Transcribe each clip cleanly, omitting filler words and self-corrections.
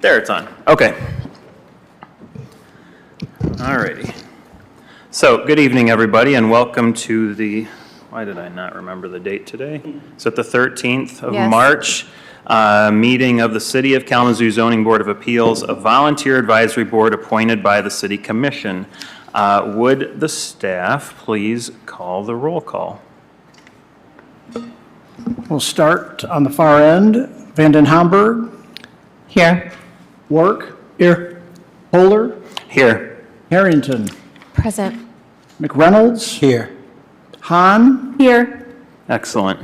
There, it's on. Okay. Alrighty. So, good evening, everybody, and welcome to the, why did I not remember the date today? Is it the 13th of March? Meeting of the City of Kalamazoo Zoning Board of Appeals, a volunteer advisory board appointed by the City Commission. Would the staff please call the roll call? We'll start on the far end. Vanden Hamburg. Here. Work. Here. Polar. Here. Harrington. Present. McReynolds. Here. Hahn. Here. Excellent.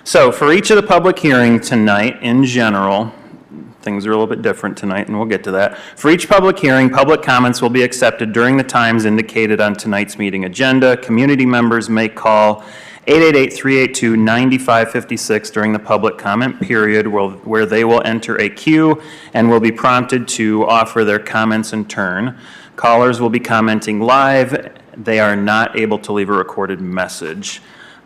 So for each of the public hearing tonight, in general, things are a little bit different tonight, and we'll get to that. For each public hearing, public comments will be accepted during the times indicated on tonight's meeting agenda. Community members may call 888-382-9556 during the public comment period, where they will enter a queue and will be prompted to offer their comments in turn. Callers will be commenting live. They are not able to leave a recorded message.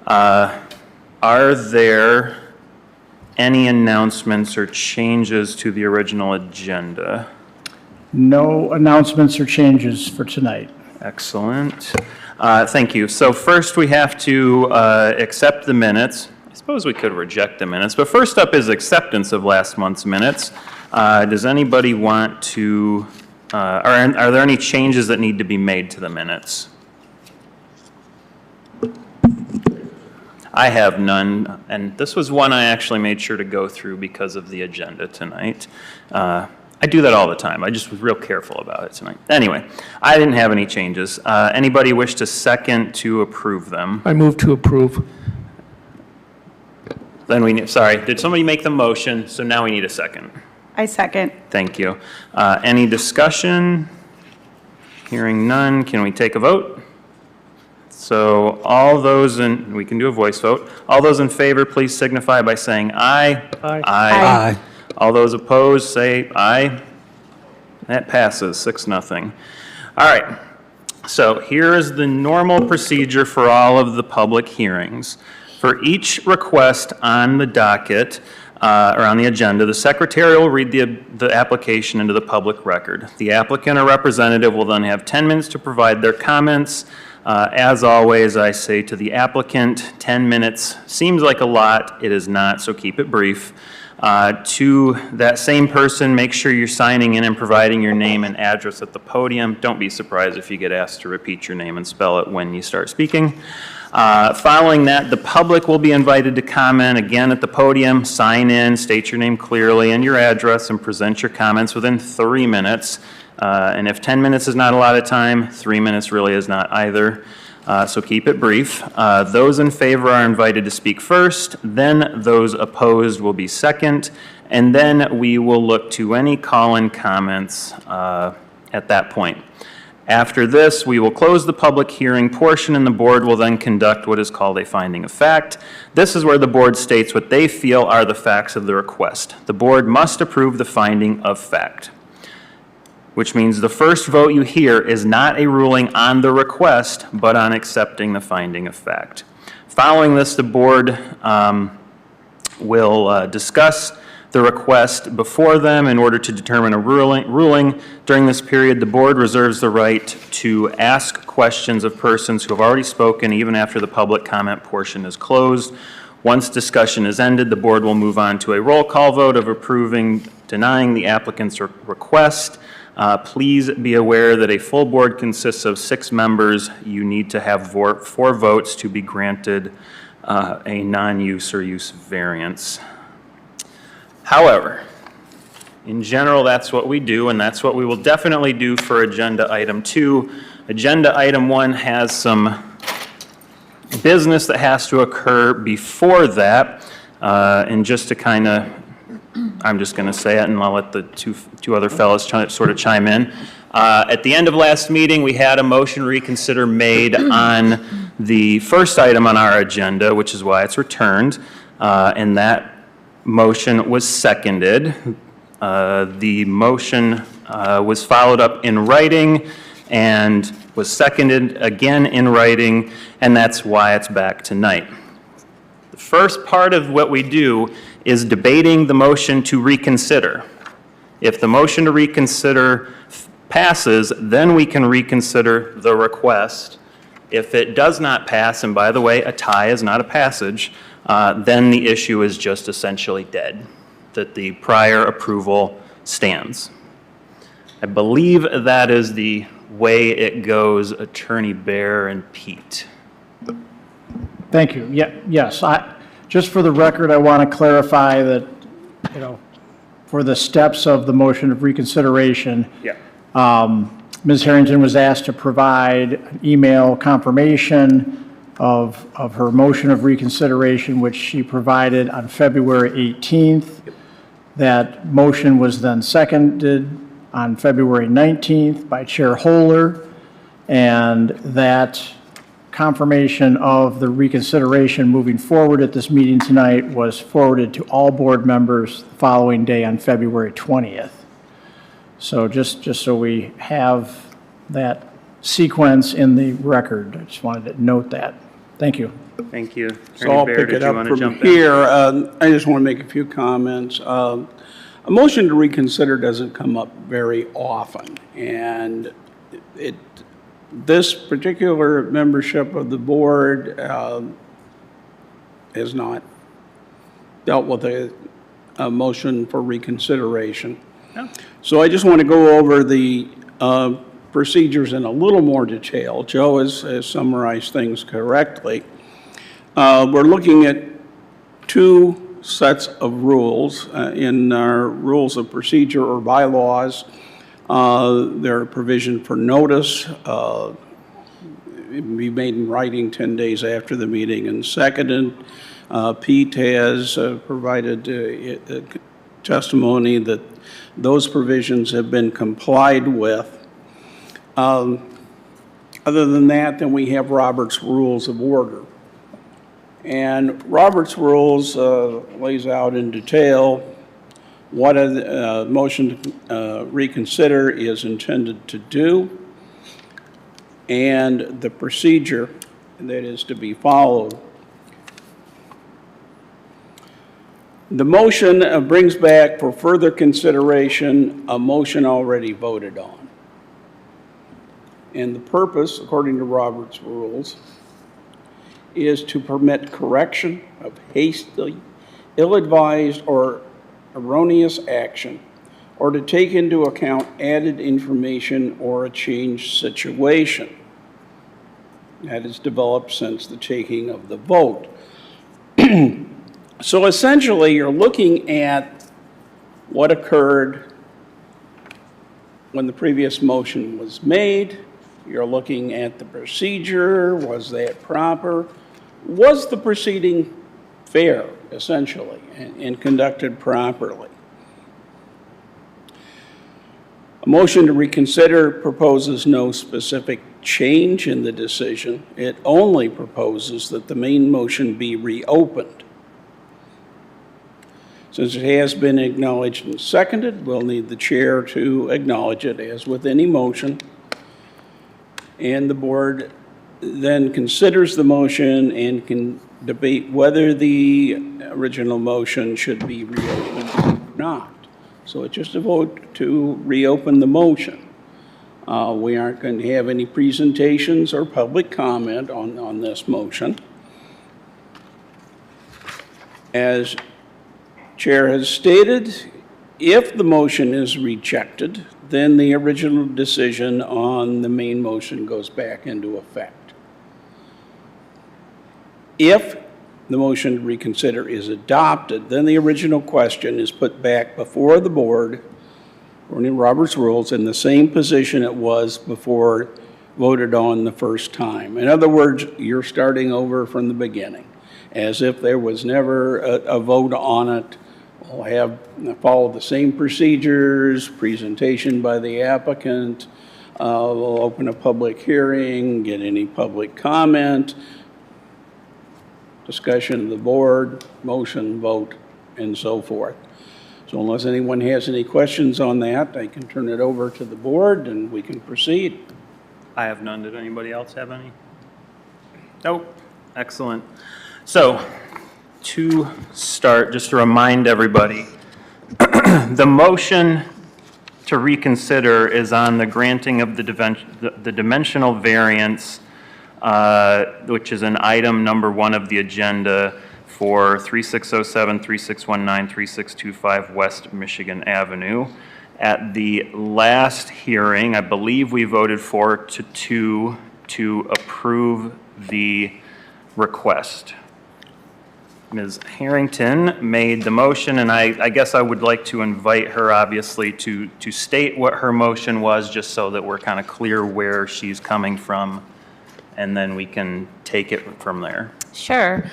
Are there any announcements or changes to the original agenda? No announcements or changes for tonight. Excellent. Thank you. So first we have to accept the minutes. I suppose we could reject the minutes, but first up is acceptance of last month's minutes. Does anybody want to, are there any changes that need to be made to the minutes? I have none, and this was one I actually made sure to go through because of the agenda tonight. I do that all the time. I just was real careful about it tonight. Anyway, I didn't have any changes. Anybody wish to second to approve them? I move to approve. Then sorry, did somebody make the motion? So now we need a second. I second. Thank you. Any discussion? Hearing none, can we take a vote? So all those we can do a voice vote. All those in favor, please signify by saying aye. Aye. Aye. All those opposed, say aye. That passes 6-0. All right. So here is the normal procedure for all of the public hearings. For each request on the docket, or on the agenda, the secretary will read the application into the public record. The applicant or representative will then have 10 minutes to provide their comments. As always, I say to the applicant, 10 minutes seems like a lot. It is not, so keep it brief. To that same person, make sure you're signing in and providing your name and address at the podium. Don't be surprised if you get asked to repeat your name and spell it when you start speaking. Following that, the public will be invited to comment again at the podium. Sign in, state your name clearly and your address, and present your comments within 3 minutes. And if 10 minutes is not a lot of time, 3 minutes really is not either. So keep it brief. Those in favor are invited to speak first, then those opposed will be second, and then we will look to any call-in comments at that point. After this, we will close the public hearing portion, and the board will then conduct what is called a finding of fact. This is where the board states what they feel are the facts of the request. The board must approve the finding of fact, which means the first vote you hear is not a ruling on the request, but on accepting the finding of fact. Following this, the board will discuss the request before them in order to determine a ruling. During this period, the board reserves the right to ask questions of persons who have already spoken, even after the public comment portion is closed. Once discussion is ended, the board will move on to a roll call vote of approving, denying the applicant's request. Please be aware that a full board consists of 6 members. You need to have 4 votes to be granted a non-use or use variance. However, in general, that's what we do, and that's what we will definitely do for Agenda Item 2. Agenda Item 1 has some business that has to occur before that, and just to kind of, I'm just going to say it, and I'll let the two other fellows sort of chime in. At the end of last meeting, we had a motion reconsider made on the first item on our agenda, which is why it's returned, and that motion was seconded. The motion was followed up in writing and was seconded again in writing, and that's why it's back tonight. The first part of what we do is debating the motion to reconsider. If the motion to reconsider passes, then we can reconsider the request. If it does not pass, and by the way, a tie is not a passage, then the issue is just essentially dead, that the prior approval stands. I believe that is the way it goes, Attorney Bear and Pete. Thank you. Yes, just for the record, I want to clarify that, for the steps of the motion of reconsideration, Ms. Harrington was asked to provide an email confirmation of her motion of reconsideration, which she provided on February 18th. That motion was then seconded on February 19th by Chair Holder, and that confirmation of the reconsideration moving forward at this meeting tonight was forwarded to all board members the following day on February 20th. So just so we have that sequence in the record, I just wanted to note that. Thank you. Thank you. So I'll Bear, pick did it you up want to from jump in? here. I just want to make a few comments. A motion to reconsider doesn't come up very often, and this particular membership of the board has not dealt with a motion for reconsideration. No. So I just want to go over the procedures in a little more detail. Joe has summarized things correctly. We're looking at two sets of rules in our rules of procedure or bylaws. There are provision for notice, be made in writing 10 days after the meeting and seconded. Pete has provided testimony that those provisions have been complied with. Other than that, then we have Robert's Rules of Order. And Robert's Rules lays out in detail what a motion to reconsider is intended to do and the procedure that is to be followed. The motion brings back for further consideration a motion already voted on. And the purpose, according to Robert's Rules, is to permit correction of hasty, ill-advised, or erroneous action, or to take into account added information or a changed situation that has developed since the taking of the vote. So essentially, you're looking at what occurred when the previous motion was made. You're looking at the procedure. Was that proper? Was the proceeding fair, essentially, and conducted properly? A motion to reconsider proposes no specific change in the decision. It only proposes that the main motion be reopened. Since it has been acknowledged and seconded, we'll need the chair to acknowledge it as with any motion. And the board then considers the motion and can debate whether the original motion should be reopened or not. So it's just a vote to reopen the motion. We aren't going to have any presentations or public comment on this motion. As Chair has stated, if the motion is rejected, then the original decision on the main motion goes back into effect. If the motion to reconsider is adopted, then the original question is put back before the board, according to Robert's Rules, in the same position it was before voted on the first time. In other words, you're starting over from the beginning, as if there was never a vote on it. We'll follow the same procedures, presentation by the applicant. We'll open a public hearing, get any public comment, discussion of the board, motion, vote, and so forth. So unless anyone has any questions on that, I can turn it over to the board and we can proceed. I have none. Did anybody else have any? Nope. Excellent. So, to start, just to remind everybody, the motion to reconsider is on the granting of the dimensional variance, which is an item number 1 of the agenda for 3607, 3619, 3625 West Michigan Avenue. At the last hearing, I believe we voted 4-2 to approve the request. Ms. Harrington made the motion, and I guess I would like to invite her, obviously, to state what her motion was, just so that we're kind of clear where she's coming from, and then we can take it from there. Sure.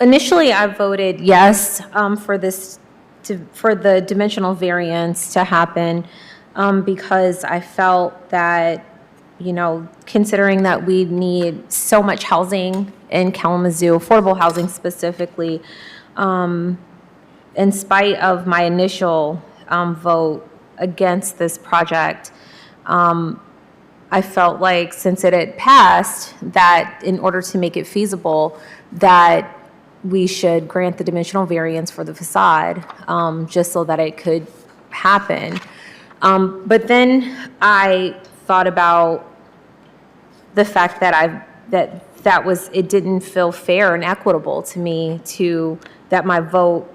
Initially, I voted yes for the dimensional variance to happen because I felt that, considering that we need so much housing in Kalamazoo, affordable housing specifically, in spite of my initial vote against this project, I felt like since it had passed, that in order to make it feasible, that we should grant the dimensional variance for the facade, just so that it could happen. But then I thought about the fact that it didn't feel fair and equitable to me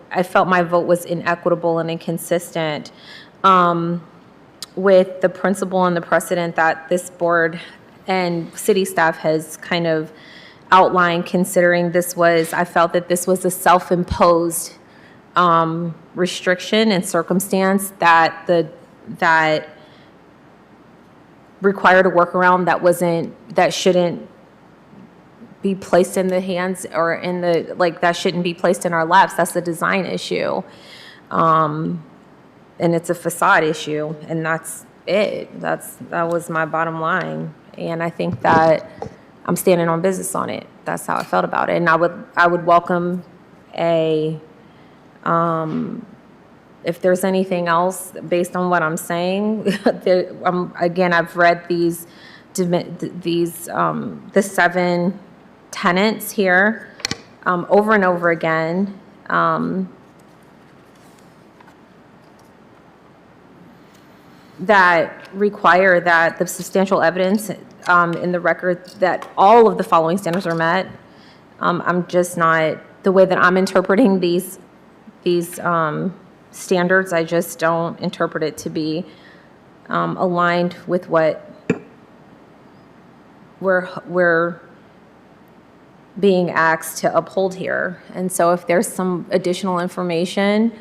I felt my vote was inequitable and inconsistent with the principle and the precedent that this board and city staff has kind of outlined, considering I felt that this was a self-imposed restriction and circumstance that required a workaround that shouldn't be placed in the hands or that shouldn't be placed in our laps. That's a design issue. And it's a facade issue, and that's it. That was my bottom line. And I think that I'm standing on business on it. That's how I felt about it. And I would welcome if there's anything else based on what I'm saying. Again, I've read the 7 tenants here over and over again. That require that the substantial evidence in the record that all of the following standards are met. I'm just not, the way that I'm interpreting these standards, I just don't interpret it to be aligned with what we're being asked to uphold here. And so if there's some additional information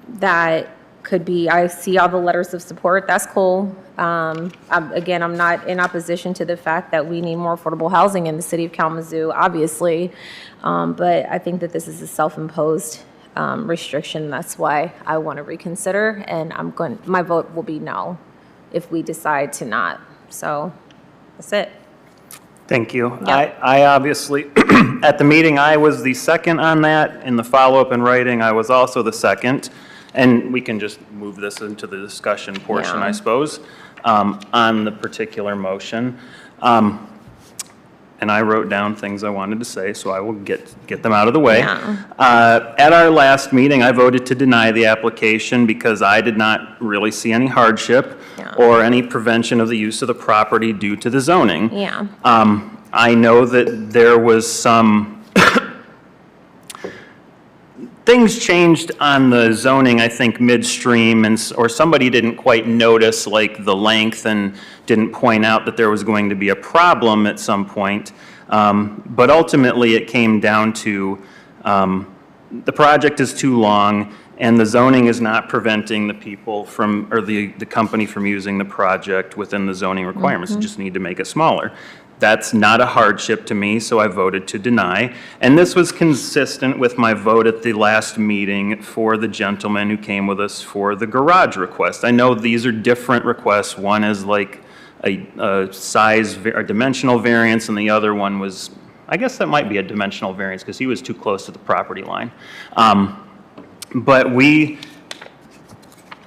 that could be, I see all the letters of support, that's cool. I'm not in opposition to the fact that we need more affordable housing in the city of Kalamazoo, obviously. But I think that this is a self-imposed restriction. That's why I want to reconsider, and my vote will be no if we decide to not. So that's it. Thank you. Yep. I obviously, at the meeting, I was the second on that. In the follow-up in writing, I was also the second. And we can just move this into the discussion portion, Yeah. I suppose, on the particular motion. And I wrote down things I wanted to say, so I will get them out of the way. Yeah. At our last meeting, I voted to deny the application because I did not really see any hardship Yeah. or any prevention of the use of the property due to the zoning. Yeah. I know that there was some things changed on the zoning, I think, midstream, or somebody didn't quite notice like the length and didn't point out that there was going to be a problem at some point. But ultimately, it came down to the project is too long, and the zoning is not preventing the people from, or the company from using the project within the zoning requirements. You just need to make it smaller. That's not a hardship to me, so I voted to deny. And this was consistent with my vote at the last meeting for the gentleman who came with us for the garage request. I know these are different requests. One is like a size, a dimensional variance, and the other one was, I guess that might be a dimensional variance because he was too close to the property line. But we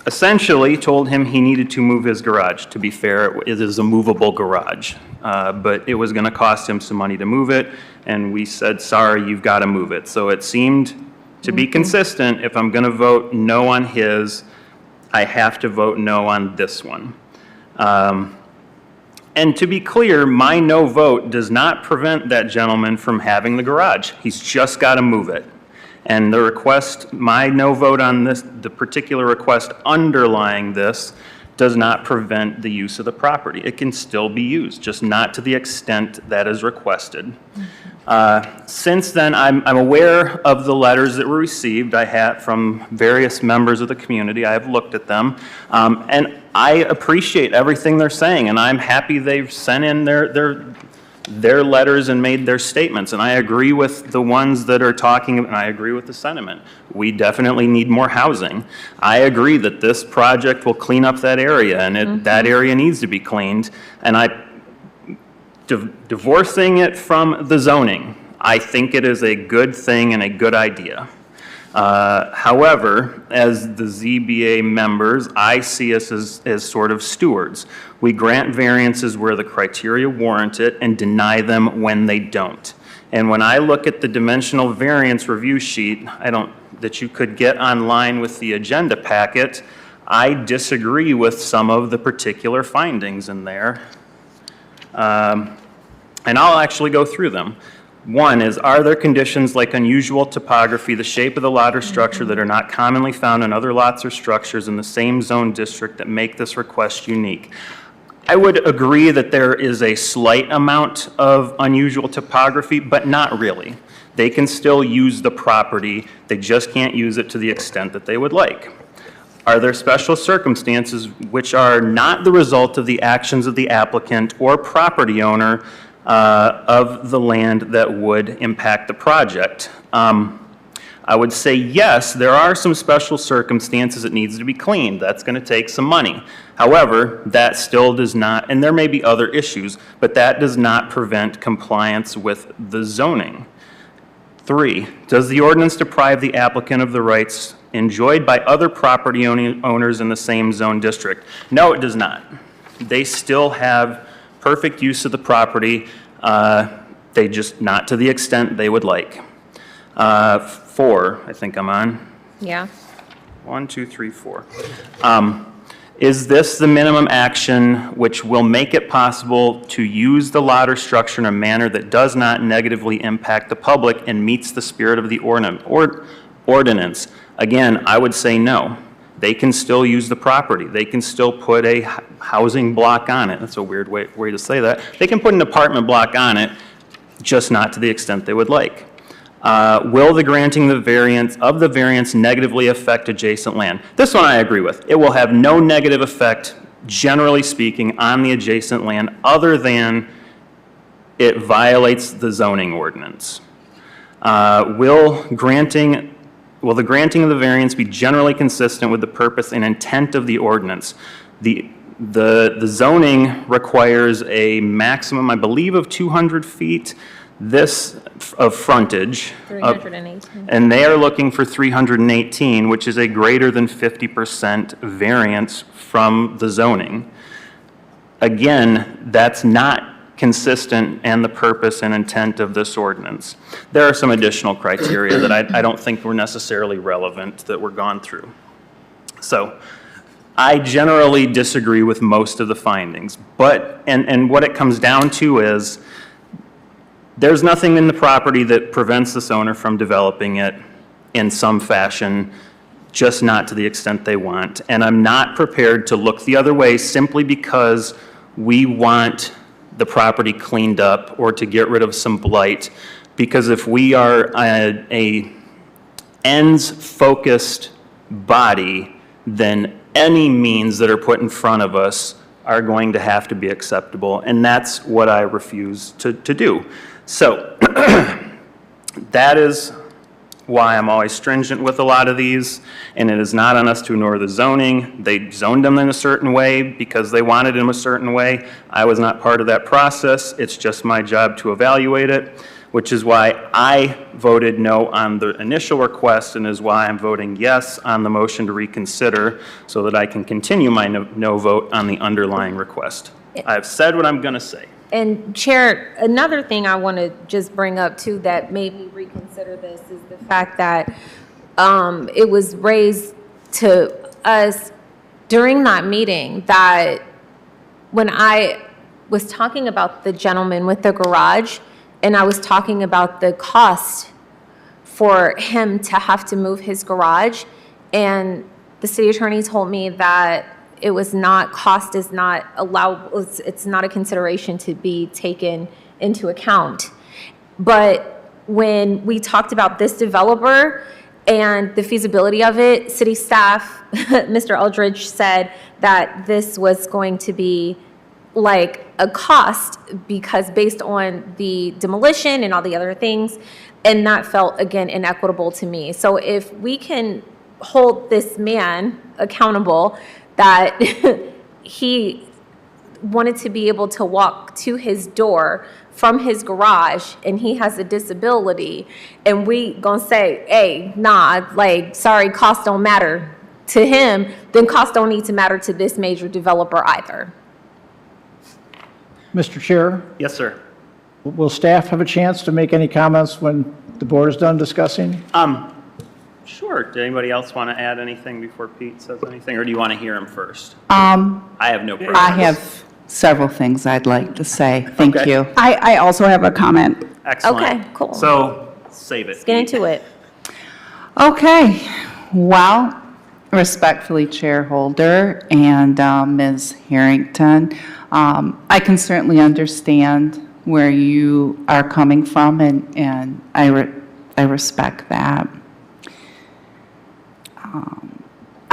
essentially told him he needed to move his garage. To be fair, it is a movable garage, but it was going to cost him some money to move it, and we said, sorry, you've got to move it. So it seemed to be consistent. If I'm going to vote no on his, I have to vote no on this one. And to be clear, my no vote does not prevent that gentleman from having the garage. He's just got to move it. And the request, my no vote on this, the particular request underlying this, does not prevent the use of the property. It can still be used, just not to the extent that is requested. Since then, I'm aware of the letters that were received. I had from various members of the community. I have looked at them, and I appreciate everything they're saying, and I'm happy they've sent in their letters and made their statements, and I agree with the ones that are talking, and I agree with the sentiment. We definitely need more housing. I agree that this project will clean up that area, and that area needs to be cleaned, and divorcing it from the zoning, I think it is a good thing and a good idea. However, as the ZBA members, I see us as sort of stewards. We grant variances where the criteria warrant it and deny them when they don't. And when I look at the dimensional variance review sheet, that you could get online with the agenda packet, I disagree with some of the particular findings in there. And I'll actually go through them. One is, are there conditions like unusual topography, the shape of the lot or structure that are not commonly found in other lots or structures in the same zone district that make this request unique? I would agree that there is a slight amount of unusual topography, but not really. They can still use the property, they just can't use it to the extent that they would like. Are there special circumstances which are not the result of the actions of the applicant or property owner of the land that would impact the project? I would say yes, there are some special circumstances that needs to be cleaned. That's going to take some money. However, that still does not, and there may be other issues, but that does not prevent compliance with the zoning. 3, does the ordinance deprive the applicant of the rights enjoyed by other property owners in the same zone district? No, it does not. They still have perfect use of the property, they just not to the extent they would like. 4, I think I'm on. Yeah. 1, 2, 3, 4. Is this the minimum action which will make it possible to use the lot or structure in a manner that does not negatively impact the public and meets the spirit of the ordinance? Again, I would say no. They can still use the property. They can still put a housing block on it. That's a weird way to say that. They can put an apartment block on it, just not to the extent they would like. Will the granting of the variance negatively affect adjacent land? This one I agree with. It will have no negative effect, generally speaking, on the adjacent land other than it violates the zoning ordinance. Will the granting of the variance be generally consistent with the purpose and intent of the ordinance? The zoning requires a maximum, I believe, of 200 feet of frontage. 318. And they are looking for 318, which is a greater than 50% variance from the zoning. Again, that's not consistent and the purpose and intent of this ordinance. There are some additional criteria that I don't think were necessarily relevant that were gone through. So I generally disagree with most of the findings, but, and what it comes down to is there's nothing in the property that prevents this owner from developing it in some fashion, just not to the extent they want. And I'm not prepared to look the other way simply because we want the property cleaned up or to get rid of some blight. Because if we are a ends-focused body, then any means that are put in front of us are going to have to be acceptable. And that's what I refuse to do. So that is why I'm always stringent with a lot of these, and it is not on us to ignore the zoning. They zoned them in a certain way because they wanted them a certain way. I was not part of that process. It's just my job to evaluate it, which is why I voted no on the initial request and is why I'm voting yes on the motion to reconsider so that I can continue my no vote on the underlying request. I've said what I'm going to say. And Chair, another thing I want to just bring up too that made me reconsider this is the fact that it was raised to us during that meeting that when I was talking about the gentleman with the garage, and I was talking about the cost for him to have to move his garage, and the city attorney told me that it was not, cost is not allowed, it's not a consideration to be taken into account. But when we talked about this developer and the feasibility of it, city staff, Mr. Eldridge said that this was going to be like a cost because based on the demolition and all the other things, and that felt, again, inequitable to me. So if we can hold this man accountable that he wanted to be able to walk to his door from his garage and he has a disability, and we gonna say, hey, nah, like, sorry, cost don't matter to him, then cost don't need to matter to this major developer either. Mr. Chair, Yes, sir. will staff have a chance to make any comments when the board is done discussing? Sure. Did anybody else want to add anything before Pete says anything, or do you want to hear him first? I I have no preference. have several things I'd like to say. Thank Okay. you. I also have a comment. Excellent. Okay, cool. So, save it. Let's get into it. Okay, well, respectfully, Chairholder and Ms. Harrington, I can certainly understand where you are coming from, and I respect that.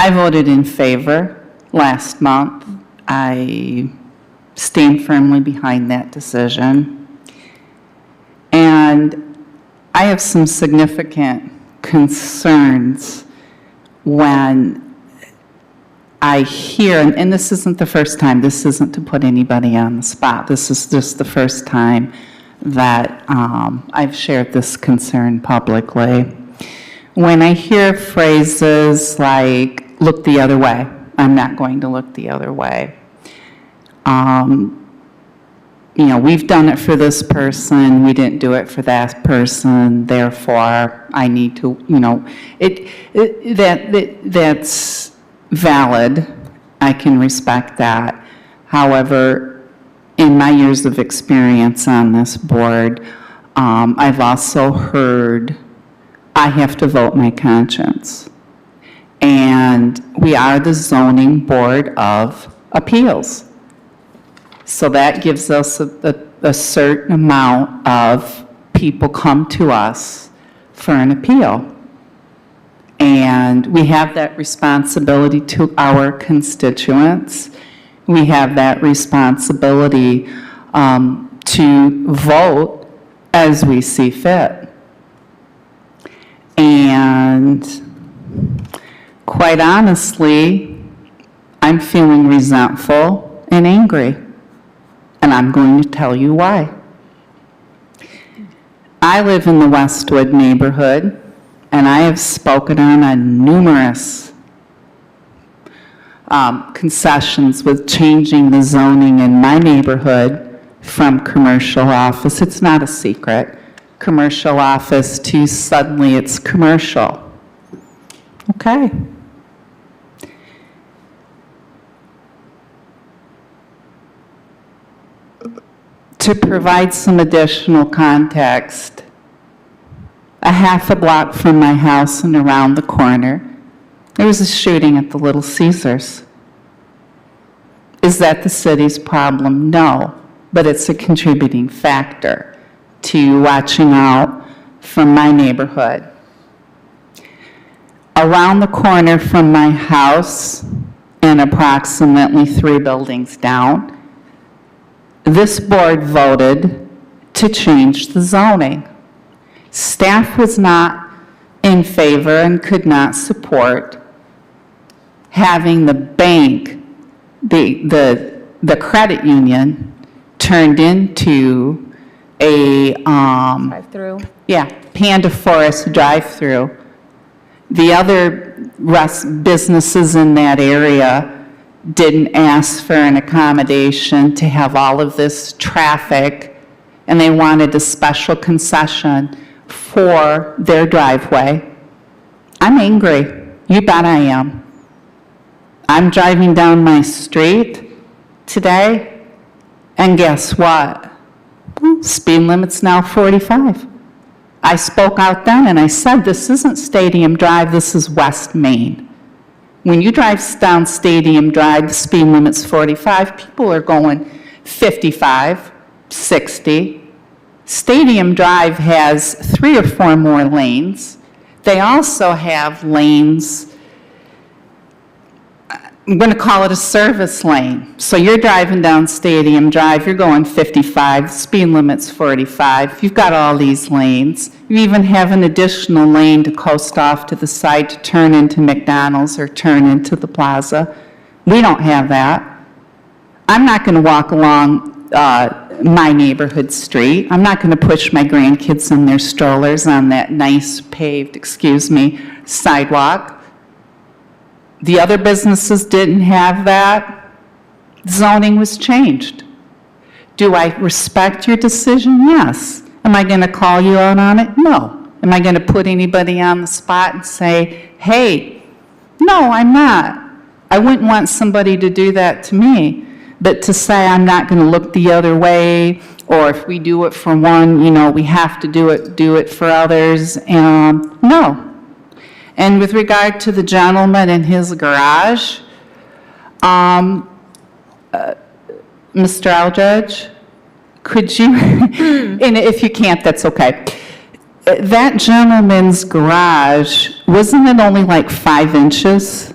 I voted in favor last month. I stand firmly behind that decision. And I have some significant concerns when I hear, and this isn't the first time, this isn't to put anybody on the spot, this is just the first time that I've shared this concern publicly. When I hear phrases like, look the other way, I'm not going to look the other way. You know, we've done it for this person, we didn't do it for that person, therefore I need to, you know, that's valid. I can respect that. However, in my years of experience on this board, I've also heard I have to vote my conscience. And we are the zoning board of appeals. So that gives us a certain amount of people come to us for an appeal. And we have that responsibility to our constituents. We have that responsibility to vote as we see fit. And quite honestly, I'm feeling resentful and angry. And I'm going to tell you why. I live in the Westwood neighborhood, and I have spoken on numerous concessions with changing the zoning in my neighborhood from commercial office, it's not a secret, commercial office to suddenly it's commercial. Okay. To provide some additional context, a half a block from my house and around the corner, there was a shooting at the Little Caesars. Is that the city's problem? No, but it's a contributing factor to watching out from my neighborhood. Around the corner from my house and approximately 3 buildings down, this board voted to change the zoning. Staff was not in favor and could not support having the bank, the credit union, turned into a, Drive-through. Panda Forest drive-through. The other businesses in that area didn't ask for an accommodation to have all of this traffic, and they wanted a special concession for their driveway. I'm angry. You bet I am. I'm driving down my street today, and guess what? Speed limit's now 45. I spoke out then and I said, this isn't Stadium Drive, this is West Main. When you drive down Stadium Drive, the speed limit's 45, people are going 55, 60. Stadium Drive has 3 or 4 more lanes. They also have lanes, I'm going to call it a service lane. So you're driving down Stadium Drive, you're going 55, speed limit's 45. You've got all these lanes. You even have an additional lane to coast off to the side to turn into McDonald's or turn into the plaza. We don't have that. I'm not going to walk along my neighborhood street. I'm not going to push my grandkids in their strollers on that nice paved, sidewalk. The other businesses didn't have that. Zoning was changed. Do I respect your decision? Yes. Am I going to call you out on it? No. Am I going to put anybody on the spot and say, hey, no, I'm not. I wouldn't want somebody to do that to me. But to say I'm not going to look the other way, or if we do it for one, we have to do it for others, no. And with regard to the gentleman in his garage, Mr. Aldridge, could you, and if you can't, that's okay. That gentleman's garage, wasn't it only like 5 inches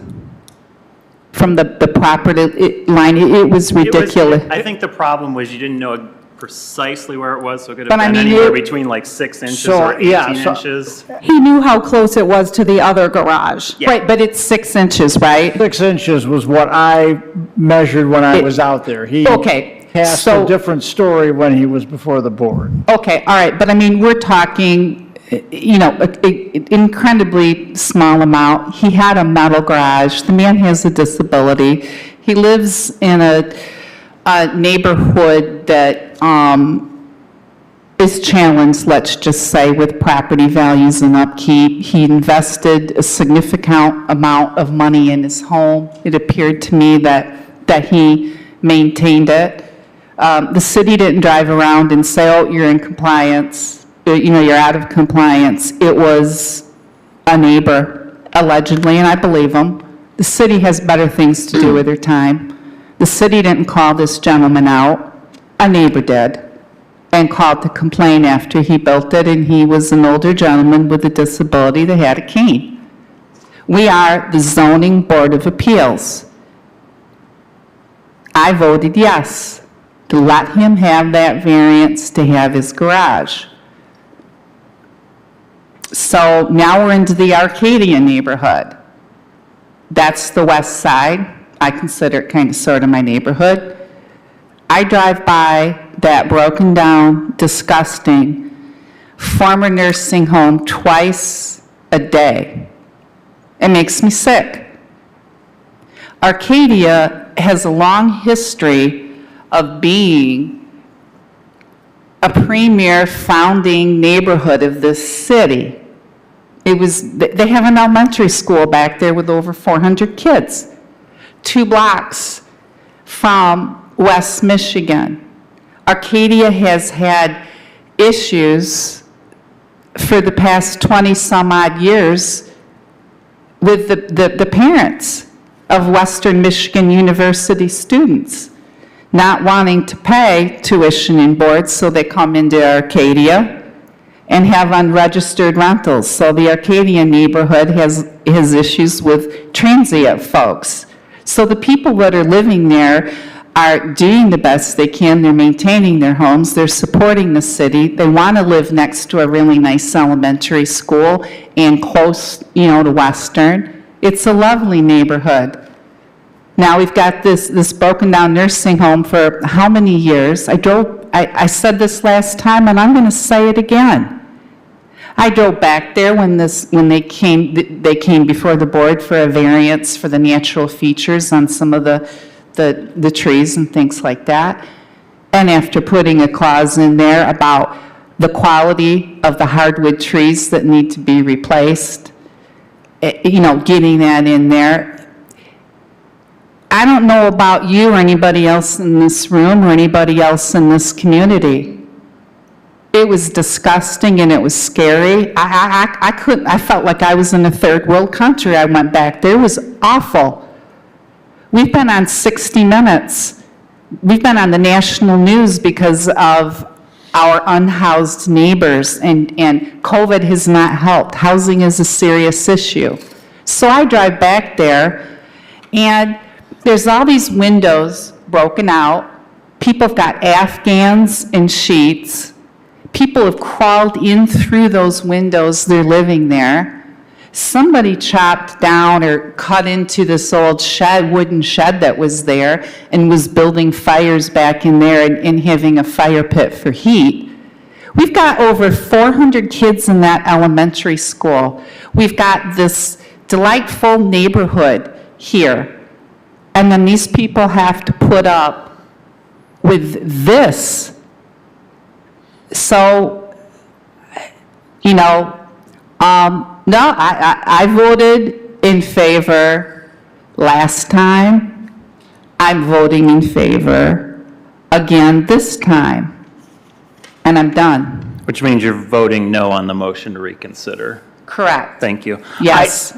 from the property line? It was ridiculous. I think the problem was you didn't know precisely where it was, so it could But have I been mean, anywhere it- between like 6 inches So, or 18 yeah, so- inches. He knew how close it was to the other garage. Yeah. Right, but it's 6 inches, right? 6 inches was what I measured when I was out there. He Okay, cast so- a different story when he was before the board. Okay, all right, but I mean, we're talking, an incredibly small amount. He had a metal garage. The man has a disability. He lives in a neighborhood that is challenged, let's just say, with property values and upkeep. He invested a significant amount of money in his home. It appeared to me that he maintained it. The city didn't drive around and say, oh, you're in compliance, you're out of compliance. It was a neighbor, allegedly, and I believe him. The city has better things to do with their time. The city didn't call this gentleman out. A neighbor did, and called to complain after he built it, and he was an older gentleman with a disability that had a cane. We are the Zoning Board of Appeals. I voted yes to let him have that variance to have his garage. So now we're into the Arcadia neighborhood. That's the west side. I consider it kind of sort of my neighborhood. I drive by that broken down, disgusting former nursing home twice a day. It makes me sick. Arcadia has a long history of being a premier founding neighborhood of this city. They have an elementary school back there with over 400 kids, 2 blocks from West Michigan. Arcadia has had issues for the past 20-some-odd years with the parents of Western Michigan University students not wanting to pay tuition and board, so they come into Arcadia and have unregistered rentals. So the Arcadia neighborhood has issues with transient folks. So the people that are living there are doing the best they can. They're maintaining their homes. They're supporting the city. They want to live next to a really nice elementary school and close, to Western. It's a lovely neighborhood. Now, we've got this broken-down nursing home for how many years? I said this last time, and I'm going to say it again. I drove back there when they came before the board for a variance for the natural features on some of the trees and things like that. And after putting a clause in there about the quality of the hardwood trees that need to be replaced, getting that in there, I don't know about you or anybody else in this room or anybody else in this community. It was disgusting and it was scary. I couldn't, I felt like I was in a third world country. I went back there. It was awful. We've been on 60 Minutes. We've been on the national news because of our unhoused neighbors, and COVID has not helped. Housing is a serious issue. So I drive back there, and there's all these windows broken out. People have got Afghans and sheets. People have crawled in through those windows. They're living there. Somebody chopped down or cut into this old shed, wooden shed that was there, and was building fires back in there and having a fire pit for heat. We've got over 400 kids in that elementary school. We've got this delightful neighborhood here. And then these people have to put up with this. So, you know, no, I voted in favor last time. I'm voting in favor again this time. And I'm done. Which means you're voting no on the motion to reconsider. Correct. Thank you. Yes.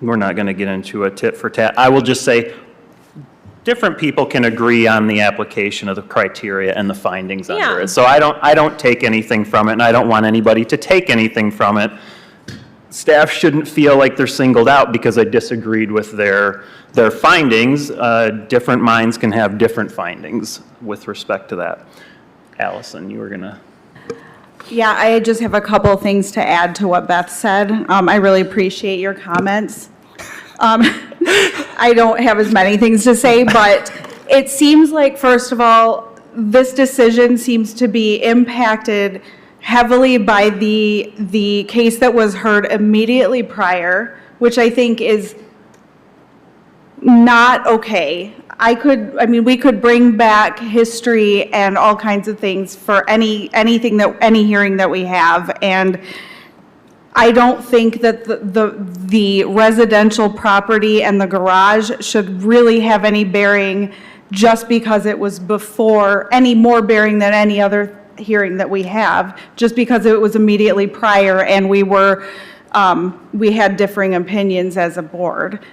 We're not going to get into a tit for tat. I will just say, different people can agree on the application of the criteria and the findings under Yeah. it. So I don't take anything from it, and I don't want anybody to take anything from it. Staff shouldn't feel like they're singled out because I disagreed with their findings. Different minds can have different findings with respect to that. Allison, you were going to... Yeah, I just have a couple of things to add to what Beth said. I really appreciate your comments. I don't have as many things to say, but it seems like, first of all, this decision seems to be impacted heavily by the case that was heard immediately prior, which I think is not okay. We could bring back history and all kinds of things for any hearing that we have, and I don't think that the residential property and the garage should really have any bearing just because it was before, any more bearing than any other hearing that we have, just because it was immediately prior and we had differing opinions as a board.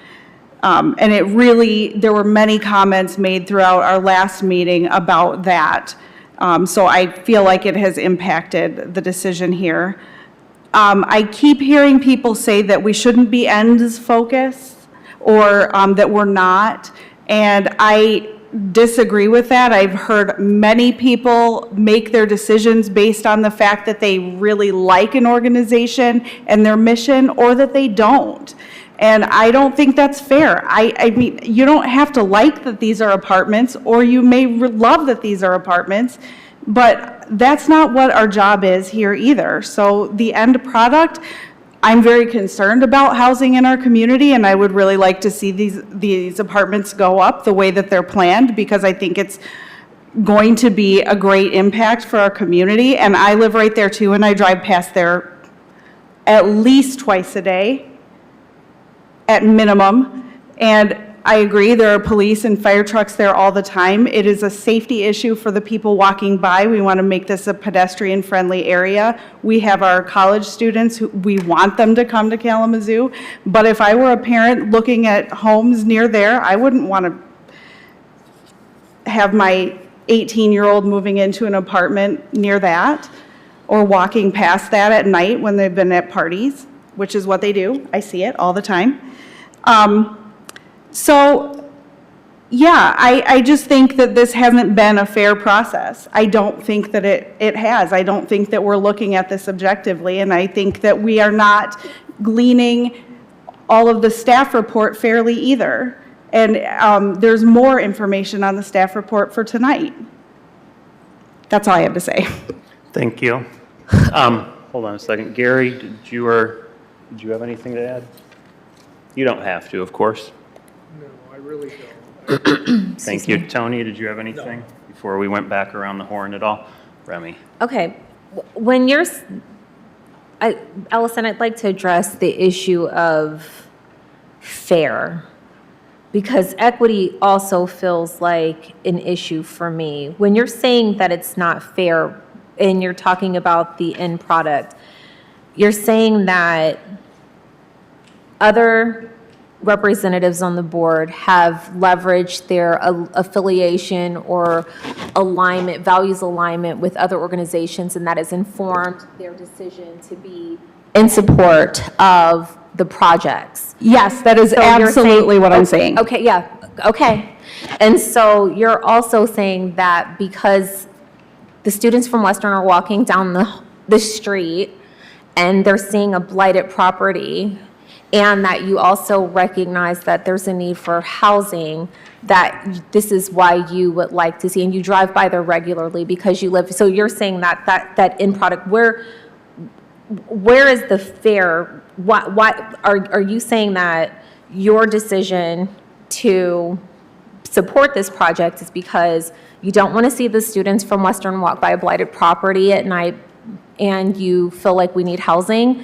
And there were many comments made throughout our last meeting about that. So I feel like it has impacted the decision here. I keep hearing people say that we shouldn't be ends focused or that we're not, and I disagree with that. I've heard many people make their decisions based on the fact that they really like an organization and their mission, or that they don't. And I don't think that's fair. I mean, you don't have to like that these are apartments, or you may love that these are apartments, but that's not what our job is here either. So the end product, I'm very concerned about housing in our community, and I would really like to see these apartments go up the way that they're planned, because I think it's going to be a great impact for our community. And I live right there too, and I drive past there at least twice a day, at minimum. And I agree, there are police and fire trucks there all the time. It is a safety issue for the people walking by. We want to make this a pedestrian-friendly area. We have our college students who we want them to come to Kalamazoo. But if I were a parent looking at homes near there, I wouldn't want to have my 18-year-old moving into an apartment near that, or walking past that at night when they've been at parties, which is what they do. I see it all the time. So, yeah, I just think that this hasn't been a fair process. I don't think that it has. I don't think that we're looking at this objectively, and I think that we are not gleaning all of the staff report fairly either. And there's more information on the staff report for tonight. That's all I have to say. Thank you. Hold on a second. Gary, did you have anything to add? You don't have to, of course. No, I really don't. Thank you. Tony, did you have anything before we went back around the horn at all? Remy? Okay, when Allison, I'd like to address the issue of fair. because equity also feels like an issue for me. When you're saying that it's not fair and you're talking about the end product, you're saying that other representatives on the board have leveraged their affiliation or alignment, values alignment with other organizations, and that has informed their decision to be in support of the projects. Yes, that is So you're absolutely what I'm saying. Okay, yeah, okay. And so you're also saying that because the students from Western are walking down the street and they're seeing a blighted property, and that you also recognize that there's a need for housing, that this is why you would like to see, and you drive by there regularly because you live, so you're saying that end product, where is the fair, why are you saying that your decision to support this project is because you don't want to see the students from Western walk by a blighted property at night, and you feel like we need housing,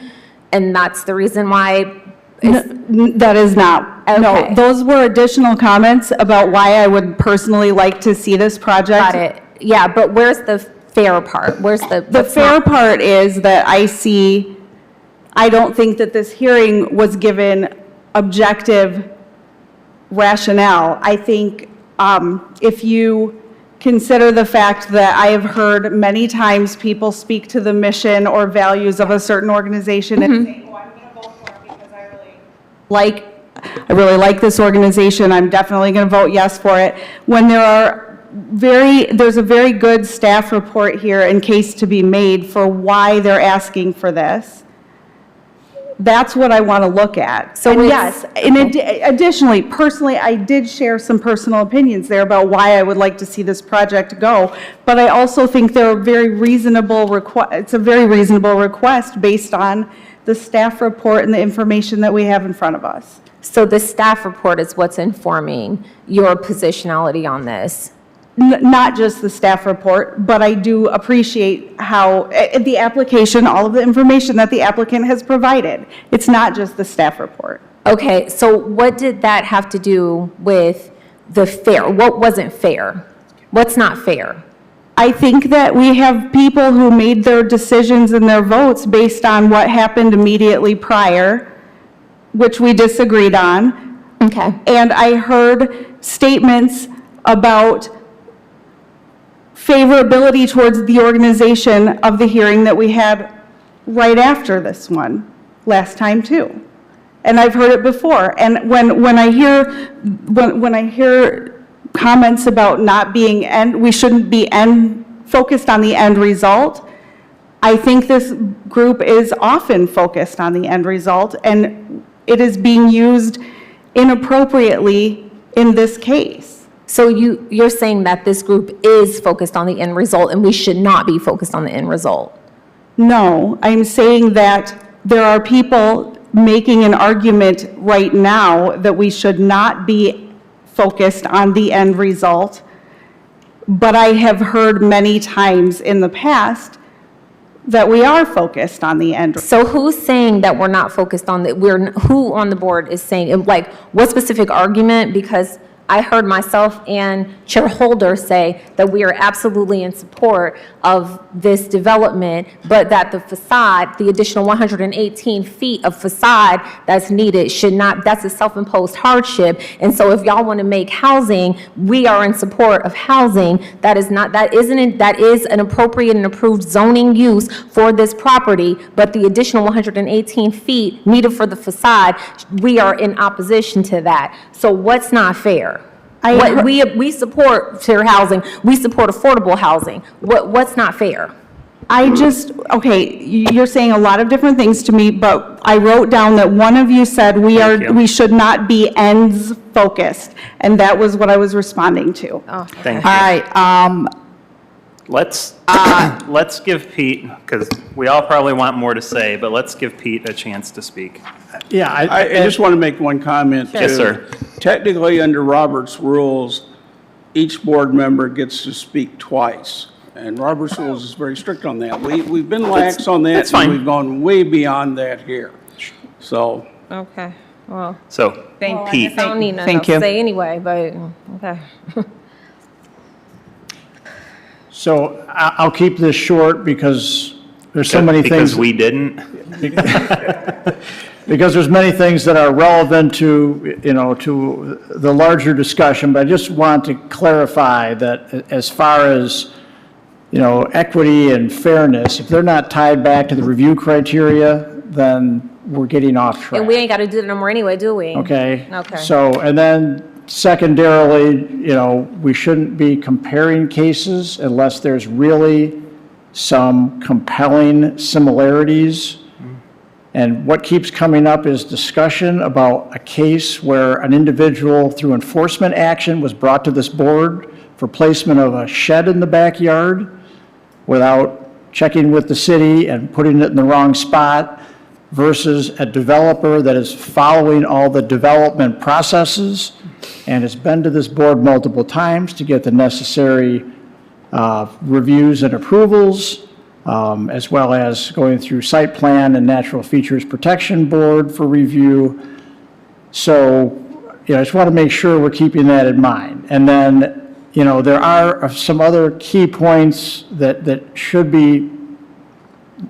and that's the reason why? That is not, no, Okay. those were additional comments about why I would personally like to see this project. Got it. Yeah, but where's the fair part? Where's the? The what's fair not- part is that I don't think that this hearing was given objective rationale. I think if you consider the fact that I have heard many times people speak to the mission or values of a certain organization and say, oh, I'm going to vote for it because I really like this organization, I'm definitely going to vote yes for it, when there's a very good staff report here and case to be made for why they're asking for this. That's what I want to look at. So And it's- yes, additionally, personally, I did share some personal opinions there about why I would like to see this project go, but I also think they're a very reasonable it's a very reasonable request based on the staff report and the information that we have in front of us. So the staff report is what's informing your positionality on this? Not just the staff report, but I do appreciate how, the application, all of the information that the applicant has provided. It's not just the staff report. Okay, so what did that have to do with the fair? What wasn't fair? What's not fair? I think that we have people who made their decisions and their votes based on what happened immediately prior, which we disagreed on. Okay. And I heard statements about favorability towards the organization of the hearing that we had right after this one, last time too. And I've heard it before. And when I hear comments about not being we shouldn't be focused on the end result, I think this group is often focused on the end result, and it is being used inappropriately in this case. So you're saying that this group is focused on the end result and we should not be focused on the end result? No, I'm saying that there are people making an argument right now that we should not be focused on the end result, but I have heard many times in the past that we are focused on the end. So who's saying that we're not focused on who on the board is saying, like, what specific argument? Because I heard myself and Chair Holder say that we are absolutely in support of this development, but that the facade, the additional 118 feet of facade that's needed should not, that's a self-imposed hardship. And so if y'all want to make housing, we are in support of housing. That is an appropriate and approved zoning use for this property, but the additional 118 feet needed for the facade, we are in opposition to that. So what's not fair? We support fair housing, we support affordable housing. What's not fair? Okay, you're saying a lot of different things to me, but I wrote down that one of you said Thank you. we should not be ends focused, and that was what I was responding to. Thank All you. right, Let's give Pete, because we all probably want more to say, but let's give Pete a chance to speak. Yeah, I just want to make one comment, too. Yes, sir. Technically, under Robert's rules, each board member gets to speak twice, and Robert's rules is very strict on that. We've been lax on that. that's fine. And we've gone way beyond that here. So, Okay. Well, So, Pete, I don't need nothing Thank else to you. say anyway, but, okay. So I'll keep this short because there's so many because things, we didn't, because there's many things that are relevant to, to the larger discussion, but I just want to clarify that as far as, equity and fairness, if they're not tied back to the review criteria, then we're getting off track. And we ain't got to do it no more anyway, do we? Okay? Okay. So, and then secondarily, we shouldn't be comparing cases unless there's really some compelling similarities. And what keeps coming up is discussion about a case where an individual through enforcement action was brought to this board for placement of a shed in the backyard without checking with the city and putting it in the wrong spot, versus a developer that is following all the development processes and has been to this board multiple times to get the necessary reviews and approvals, as well as going through site plan and natural features protection board for review. So, I just want to make sure we're keeping that in mind. And then, there are some other key points that should be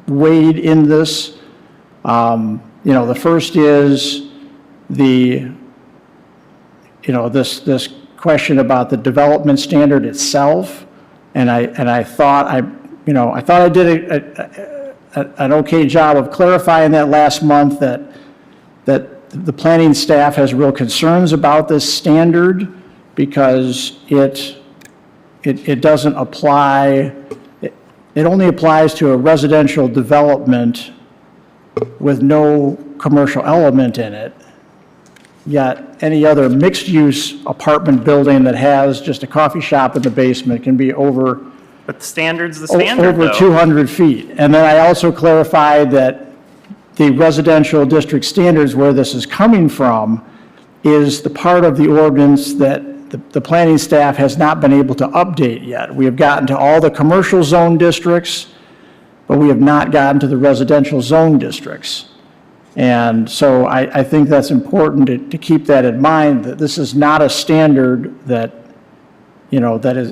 weighed in this. The first is this question about the development standard itself. And I thought I did an okay job of clarifying that last month, that the planning staff has real concerns about this standard because it doesn't apply, it only applies to a residential development with no commercial element in it. Yet any other mixed-use apartment building that has just a coffee shop in the basement can be over but the standard's the standard, over though. 200 feet. And then I also clarified that the residential district standards, where this is coming from, is the part of the ordinance that the planning staff has not been able to update yet. We have gotten to all the commercial zone districts, but we have not gotten to the residential zone districts. And so I think that's important to keep that in mind, that this is not a standard that,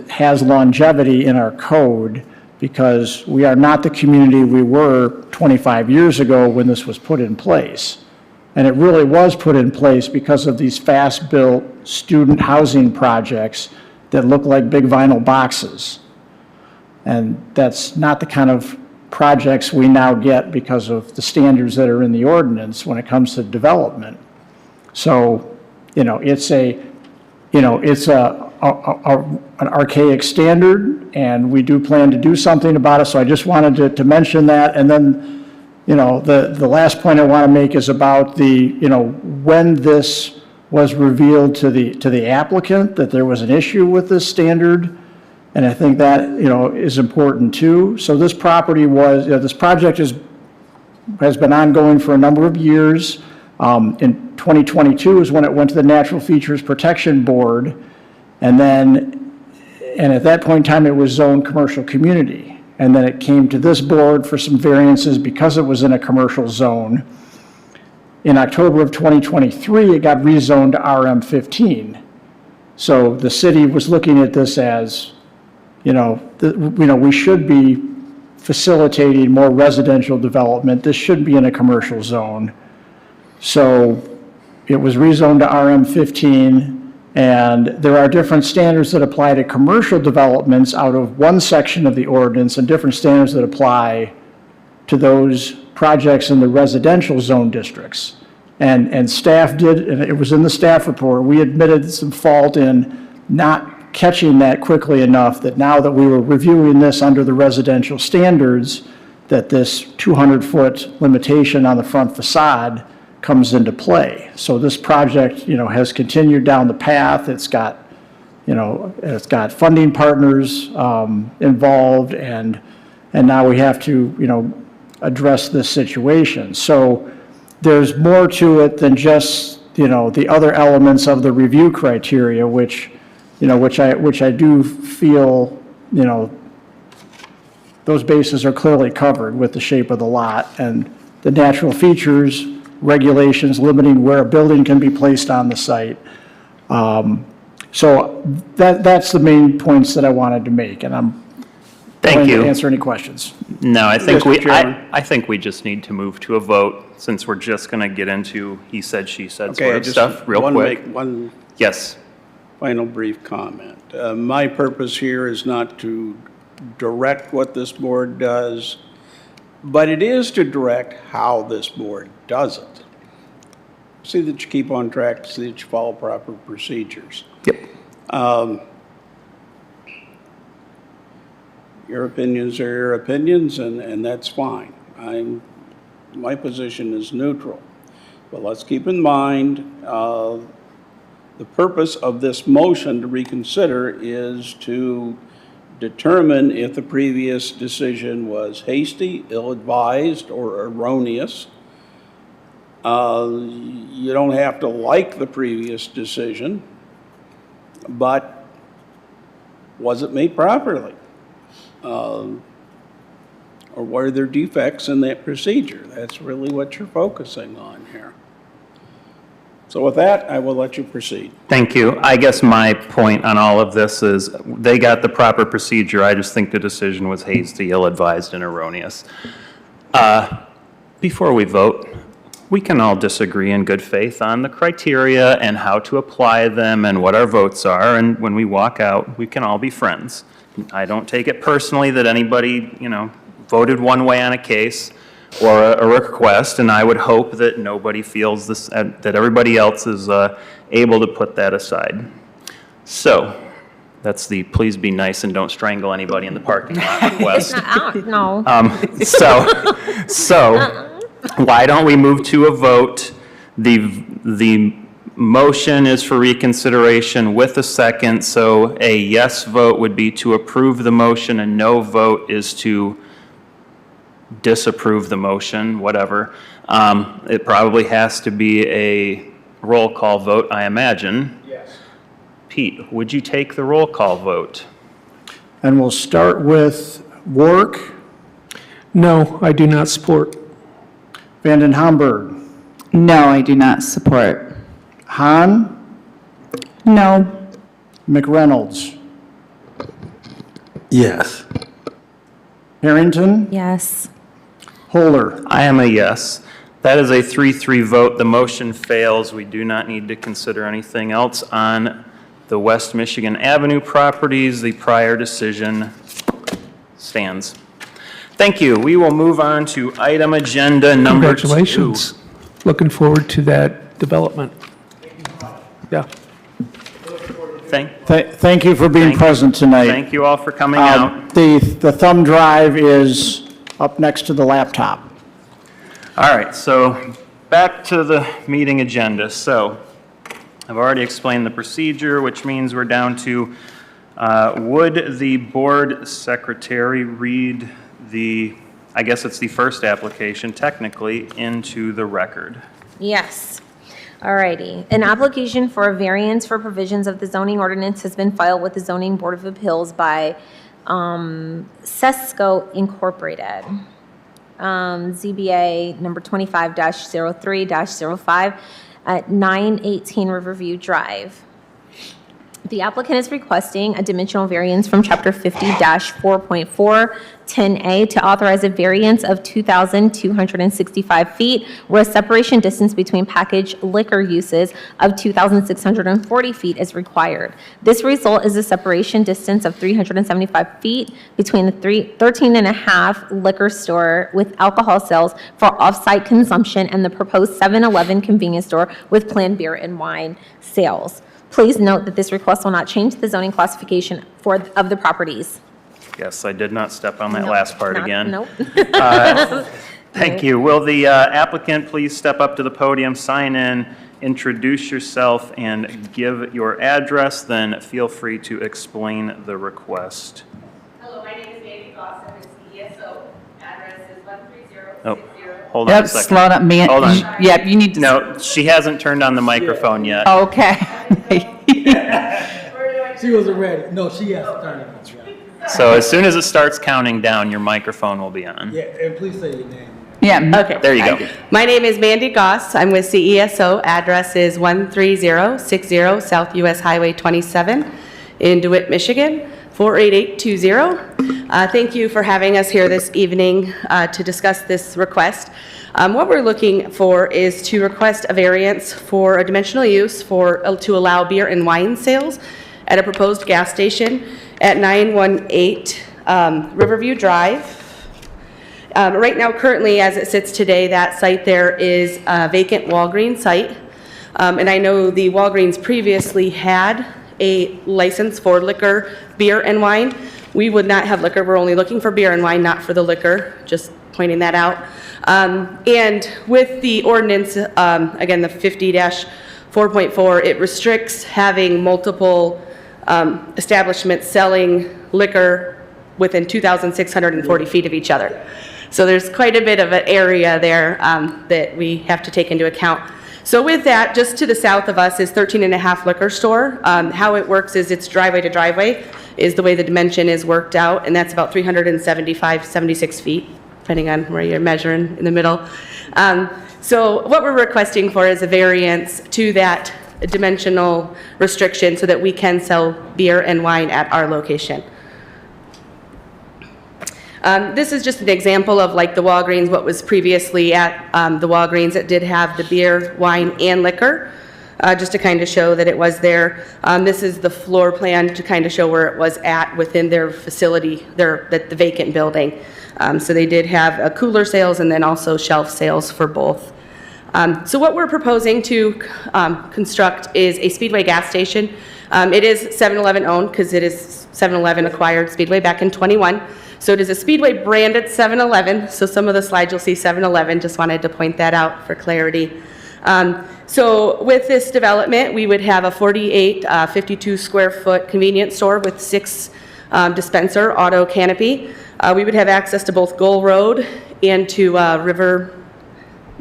has longevity in our code, because we are not the community we were 25 years ago when this was put in place. And it really was put in place because of these fast-built student housing projects that look like big vinyl boxes. And that's not the kind of projects we now get because of the standards that are in the ordinance when it comes to development. So, it's an archaic standard, and we do plan to do something about it. So I just wanted to mention that. And then, the last point I want to make is about when this was revealed to the applicant that there was an issue with this standard. And I think that, is important too. So this property was, this project has been ongoing for a number of years. In 2022 is when it went to the Natural Features Protection Board. And at that point in time, it was zoned commercial community. And then it came to this board for some variances because it was in a commercial zone. In October of 2023, it got rezoned to RM15. So the city was looking at this as, we should be facilitating more residential development. This should be in a commercial zone. So it was rezoned to RM15, and there are different standards that apply to commercial developments out of one section of the ordinance, and different standards that apply to those projects in the residential zone districts. And staff did, and it was in the staff report, we admitted some fault in not catching that quickly enough, that now that we were reviewing this under the residential standards, that this 200-foot limitation on the front facade comes into play. So this project, has continued down the path. It's got, it's got funding partners involved, and now we have to, address this situation. So there's more to it than just, the other elements of the review criteria, which I do feel, those bases are clearly covered with the shape of the lot, and the natural features regulations limiting where a building can be placed on the site. So that's the main points that I wanted to make, and I'm Thank willing to you. answer any questions. No, I think Mr. Chairman. I think we just need to move to a vote, since we're just going to get into he said, she said Okay, sort I of just stuff real want to quick. make one Yes. final brief comment. My purpose here is not to direct what this board does, but it is to direct how this board does it. See that you keep on track, see that you follow proper procedures. Yep. Your opinions are your opinions, and that's fine. My position is neutral. But let's keep in mind, the purpose of this motion to reconsider is to determine if the previous decision was hasty, ill-advised, or erroneous. You don't have to like the previous decision, but was it made properly? Or were there defects in that procedure? That's really what you're focusing on here. So with that, I will let you proceed. Thank you. I guess my point on all of this is they got the proper procedure. I just think the decision was hasty, ill-advised, and erroneous. Before we vote, we can all disagree in good faith on the criteria and how to apply them and what our votes are. And when we walk out, we can all be friends. I don't take it personally that anybody, voted one way on a case or a request, and I would hope that nobody feels this, that everybody else is able to put that aside. So, that's the please be nice and don't strangle anybody in the parking lot request. No. So, why don't we move to a vote? The motion is for reconsideration with a second, so a yes vote would be to approve the motion, a no vote is to disapprove the motion, whatever. It probably has to be a roll call vote, I imagine. Yes. Pete, would you take the roll call vote? And we'll start with Warwick, No, I do not support. Vanden Hamburg, No, I do not support. Hahn, No. McReynolds, Yes. Harrington, Yes. Holder. I am a yes. That is a 3-3 vote. The motion fails. We do not need to consider anything else on the West Michigan Avenue properties. The prior decision stands. Thank you. We will move on to item agenda number 2. Congratulations. Looking forward to that development. Yeah. Thank you for being present tonight. Thank you all for coming out. The thumb drive is up next to the laptop. All right, so back to the meeting agenda. So I've already explained the procedure, which means we're down to, would the board secretary read I guess it's the first application technically, into the record? Yes. Alrighty. An application for a variance for provisions of the zoning ordinance has been filed with the Zoning Board of Appeals by Sesco Incorporated. ZBA number 25-03-05 at 918 Riverview Drive. The applicant is requesting a dimensional variance from Chapter 50-4.4, 10A to authorize a variance of 2,265 feet where a separation distance between packaged liquor uses of 2,640 feet is required. This result is a separation distance of 375 feet between the 13.5 liquor store with alcohol sales for off-site consumption and the proposed 7-Eleven convenience store with planned beer and wine sales. Please note that this request will not change the zoning classification of the properties. Yes, I did not step on that No, last part not- again. Nope. Thank you. Will the applicant please step up to the podium, sign in, introduce yourself, and give your address, then feel free to explain the request. Hello, my name is Amy Goss, I'm the ESO. Address is 13060. Oh, hold on Yep, a second. slow down, man. Hold on. Yep, you need to. No, she hasn't turned on the microphone yet. Okay. She wasn't ready. No, she has to turn it on. So as soon as it starts counting down, your microphone will be on. Yeah, and please say your name. Yeah. Okay. There you go. My name is Mandy Goss. I'm with CESO. Address is 13060 South US Highway 27 in DeWitt, Michigan, 48820. Thank you for having us here this evening to discuss this request. What we're looking for is to request a variance for a dimensional use to allow beer and wine sales at a proposed gas station at 918 Riverview Drive. Right now, currently, as it sits today, that site there is a vacant Walgreens site. And I know the Walgreens previously had a license for liquor, beer, and wine. We would not have liquor. We're only looking for beer and wine, not for the liquor, just pointing that out. And with the ordinance, again, the 50-4.4, it restricts having multiple establishments selling liquor within 2,640 feet of each other. So there's quite a bit of an area there that we have to take into account. So with that, just to the south of us is 13 and a half liquor store. How it works is it's driveway to driveway is the way the dimension is worked out, and that's about 76 feet, depending on where you're measuring in the middle. So what we're requesting for is a variance to that dimensional restriction so that we can sell beer and wine at our location. This is just an example of like the Walgreens, what was previously at the Walgreens that did have the beer, wine, and liquor, just to kind of show that it was there. This is the floor plan to kind of show where it was at within their facility, the vacant building. So they did have cooler sales and then also shelf sales for both. So what we're proposing to construct is a Speedway gas station. It is 7-Eleven owned because it is 7-Eleven acquired Speedway back in 21. So it is a Speedway branded 7-Eleven. So some of the slides you'll see 7-Eleven, just wanted to point that out for clarity. So with this development, we would have a 52 square foot convenience store with 6 dispenser auto canopy. We would have access to both Gull Road and to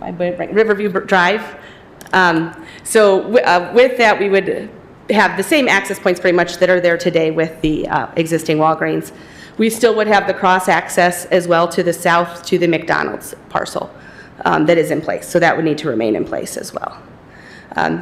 Riverview Drive. So with that, we would have the same access points pretty much that are there today with the existing Walgreens. We still would have the cross access as well to the south to the McDonald's parcel that is in place. So that would need to remain in place as well.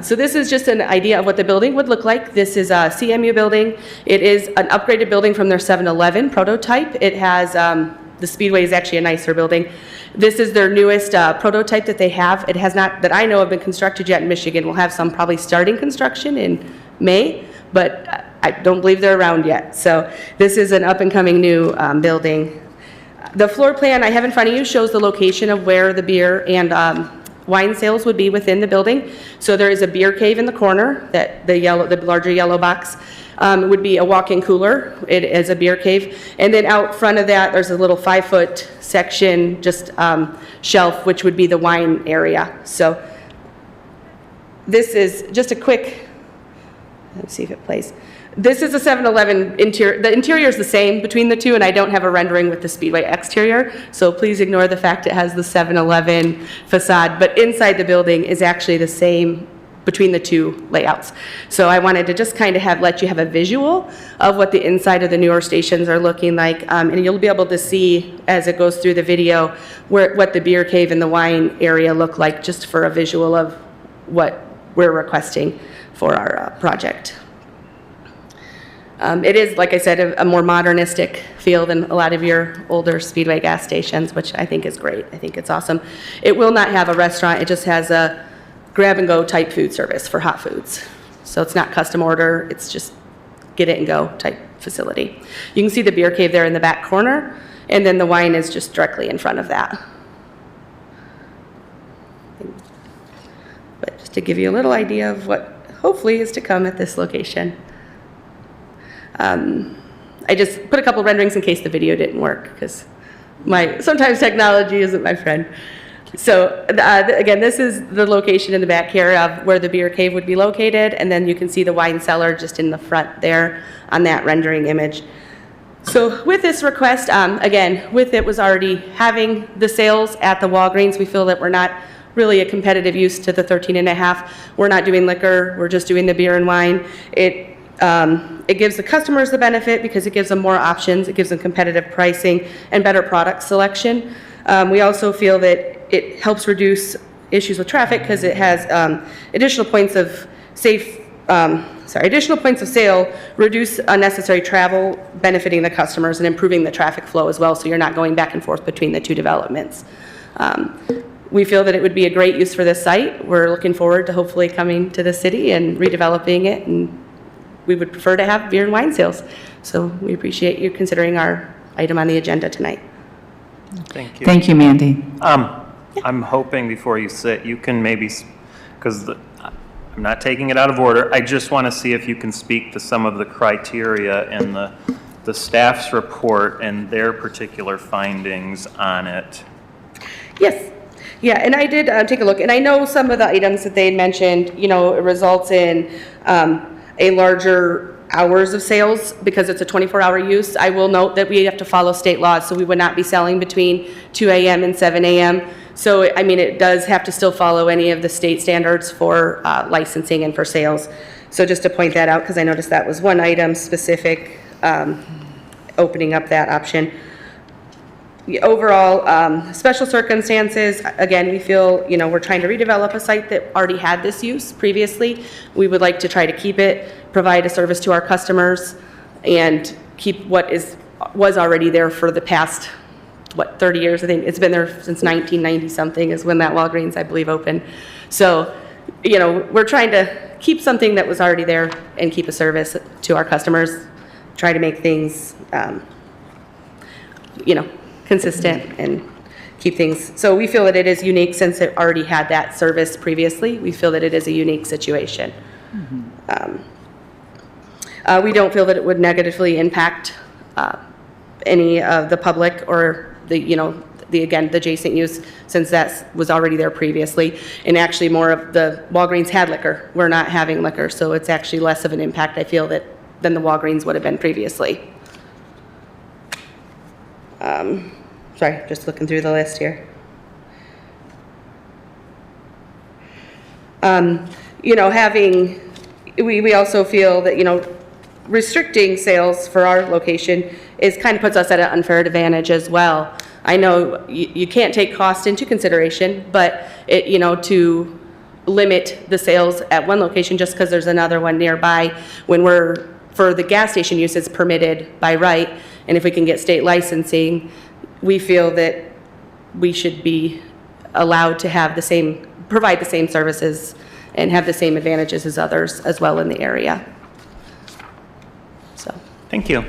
So this is just an idea of what the building would look like. This is a CMU building. It is an upgraded building from their 7-Eleven prototype. It has, the Speedway is actually a nicer building. This is their newest prototype that they have. It has not, that I know, have been constructed yet in Michigan. We'll have some probably starting construction in May, but I don't believe they're around yet. So this is an up-and-coming new building. The floor plan I have in front of you shows the location of where the beer and wine sales would be within the building. So there is a beer cave in the corner, that the larger yellow box. Would be a walk-in cooler. It is a beer cave. And then out front of that, there's a little 5-foot section, just shelf, which would be the wine area. So this is just a quick, let's see if it plays. This is a 7-Eleven interior. The interior is the same between the two, and I don't have a rendering with the Speedway exterior, so please ignore the fact it has the 7-Eleven facade, but inside the building is actually the same between the two layouts. So I wanted to just kind of let you have a visual of what the inside of the newer stations are looking like, and you'll be able to see as it goes through the video what the beer cave and the wine area look like, just for a visual of what we're requesting for our project. It is, like I said, a more modernistic feel than a lot of your older Speedway gas stations, which I think is great. I think it's awesome. It will not have a restaurant. It just has a grab-and-go type food service for hot foods. So it's not custom order. It's just get-it-and-go type facility. You can see the beer cave there in the back corner, and then the wine is just directly in front of that. But just to give you a little idea of what hopefully is to come at this location. I just put a couple renderings in case the video didn't work, because sometimes technology isn't my friend. So again, this is the location in the back here of where the beer cave would be located, and then you can see the wine cellar just in the front there on that rendering image. So with this request, again, with it was already having the sales at the Walgreens, we feel that we're not really a competitive use to the 13 and a half. We're not doing liquor, we're just doing the beer and wine. It gives the customers the benefit because it gives them more options, it gives them competitive pricing and better product selection. We also feel that it helps reduce issues with traffic because it has additional points of additional points of sale, reduce unnecessary travel, benefiting the customers and improving the traffic flow as well, so you're not going back and forth between the two developments. We feel that it would be a great use for this site. We're looking forward to hopefully coming to the city and redeveloping it, and we would prefer to have beer and wine sales. So we appreciate you considering our item on the agenda tonight. Thank you. Thank you, Mandy. I'm hoping before you sit, you can maybe, because I'm not taking it out of order, I just want to see if you can speak to some of the criteria in the staff's report and their particular findings on it. Yes. Yeah, and I did take a look, and I know some of the items that they had mentioned, you know, it results in a larger hours of sales because it's a 24-hour use. I will note that we have to follow state laws, so we would not be selling between 2 a.m. and 7 a.m. So, I mean, it does have to still follow any of the state standards for licensing and for sales. So just to point that out, because I noticed that was one item specific, opening up that option. Overall, special circumstances, again, we feel, you know, we're trying to redevelop a site that already had this use previously. We would like to try to keep it, provide a service to our customers, and keep what was already there for the past, 30 years? I think it's been there since 1990-something is when that Walgreens, I believe, opened. So, you know, we're trying to keep something that was already there and keep a service to our customers, try to make things, you know, consistent and keep things. So we feel that it is unique since it already had that service previously. We feel that it is a unique situation. We don't feel that it would negatively impact any of the public or the, you know, the adjacent use, since that was already there previously. And actually more of the Walgreens had liquor. We're not having liquor, so it's actually less of an impact, I feel, that than the Walgreens would have been previously. Sorry, just looking through the list here. You know, we also feel that, you know, restricting sales for our location kind of puts us at an unfair advantage as well. I know you can't take cost into consideration, but you know, to limit the sales at one location just because there's another one nearby, when for the gas station use, it's permitted by right, and if we can get state licensing, we feel that we should be allowed to have provide the same services and have the same advantages as others as well in the area. So. Thank you.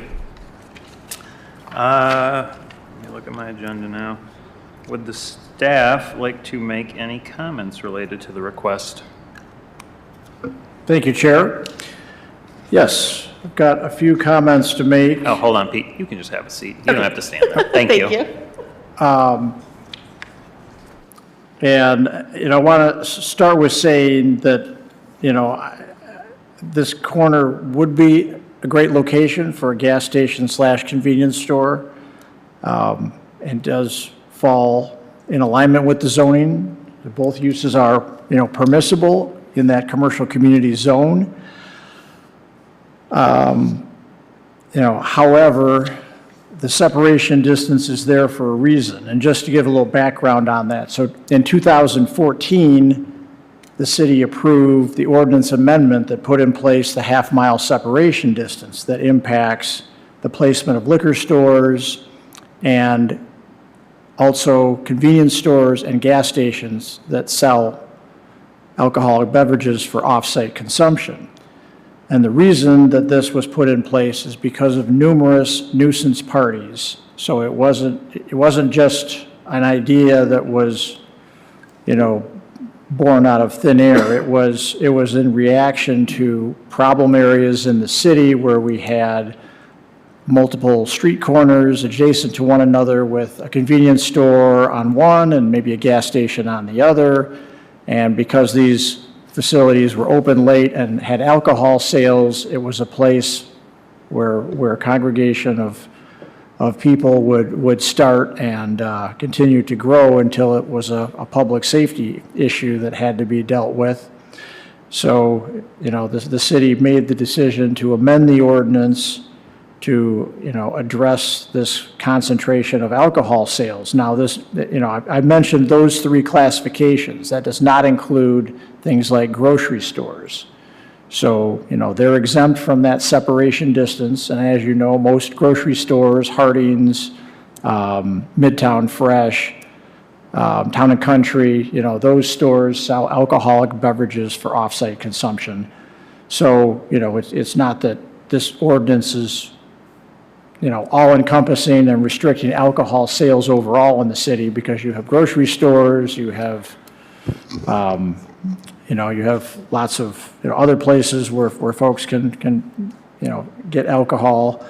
Let me look at my agenda now. Would the staff like to make any comments related to the request? Thank you, Chair. Yes, I've got a few comments to make. Oh, hold on, Pete. You can just have a seat. You don't have to stand up. Thank you. Thank you. And, you know, I want to start with saying that, you know, this corner would be a great location for a gas station / convenience store, and does fall in alignment with the zoning. Both uses are, you know, permissible in that commercial community zone. You know, however, the separation distance is there for a reason. And just to give a little background on that, so in 2014, the city approved the ordinance amendment that put in place the half-mile separation distance that impacts the placement of liquor stores and also convenience stores and gas stations that sell alcoholic beverages for off-site consumption. And the reason that this was put in place is because of numerous nuisance parties. So it wasn't just an idea that was, you know, born out of thin air. It was in reaction to problem areas in the city where we had multiple street corners adjacent to one another with a convenience store on one and maybe a gas station on the other. And because these facilities were open late and had alcohol sales, it was a place where a congregation of people would start and continue to grow until it was a public safety issue that had to be dealt with. So, you know, the city made the decision to amend the ordinance to, address this concentration of alcohol sales. Now, this, I mentioned those three classifications. That does not include things like grocery stores. So, they're exempt from that separation distance, and as you know, most grocery stores, Harding's, Midtown Fresh, Town and Country, those stores sell alcoholic beverages for off-site consumption. So, it's not that this ordinance is, all-encompassing and restricting alcohol sales overall in the city, because you have grocery stores, you have, you have lots of, other places where folks can, get alcohol.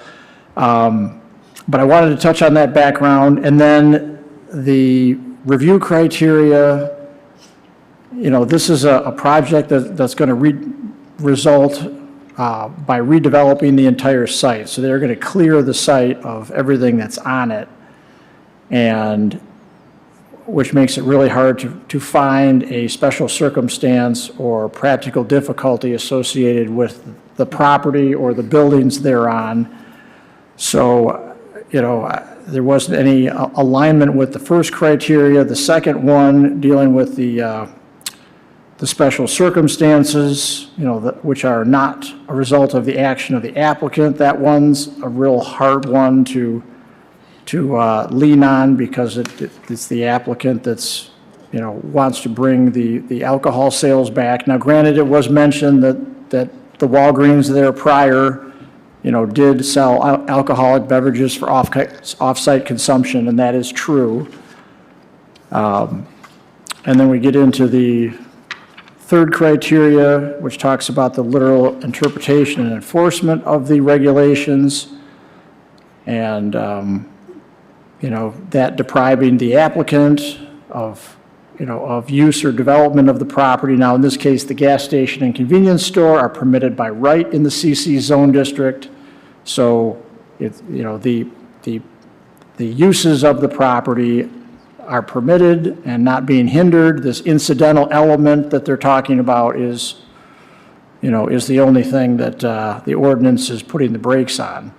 But I wanted to touch on that background, and then the review criteria. This is a project that's going to result by redeveloping the entire site. So they're going to clear the site of everything that's on it, and which makes it really hard to find a special circumstance or practical difficulty associated with the property or the buildings thereon. So, there wasn't any alignment with the first criteria. The second one, dealing with the special circumstances, which are not a result of the action of the applicant, that one's a real hard one to lean on, because it's the applicant that's, wants to bring the alcohol sales back. Now, granted, it was mentioned that the Walgreens there prior, did sell alcoholic beverages for off-site consumption, and that is true. And then we get into the third criteria, which talks about the literal interpretation and enforcement of the regulations, and, that depriving the applicant of use or development of the property. Now, in this case, the gas station and convenience store are permitted by right in the CC zone district. So, the uses of the property are permitted and not being hindered. This incidental element that they're talking about is the only thing that the ordinance is putting the brakes on.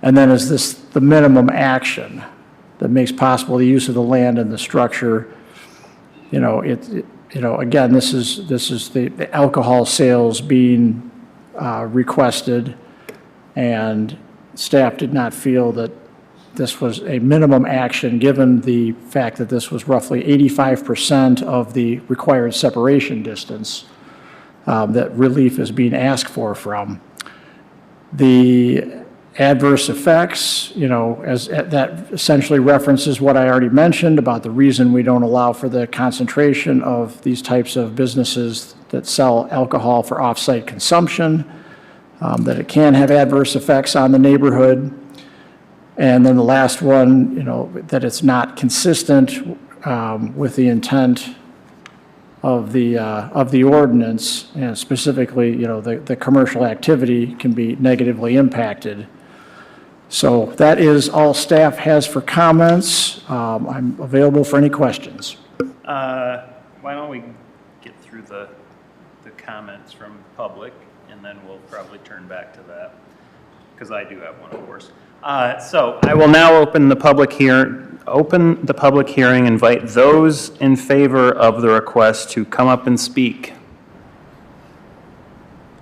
And then is this the minimum action that makes possible the use of the land and the structure? Again, this is the alcohol sales being requested, and staff did not feel that this was a minimum action, given the fact that this was roughly 85% of the required separation distance that relief is being asked for from. The adverse effects, that essentially references what I already mentioned about the reason we don't allow for the concentration of these types of businesses that sell alcohol for off-site consumption, that it can have adverse effects on the neighborhood. And then the last one, that it's not consistent with the intent of the ordinance, and specifically, the commercial activity can be negatively impacted. So that is all staff has for comments. I'm available for any questions. Why don't we get through the comments from the public, and then we'll probably turn back to that, because I do have one, of course. So I will now open the public hearing, invite those in favor of the request to come up and speak.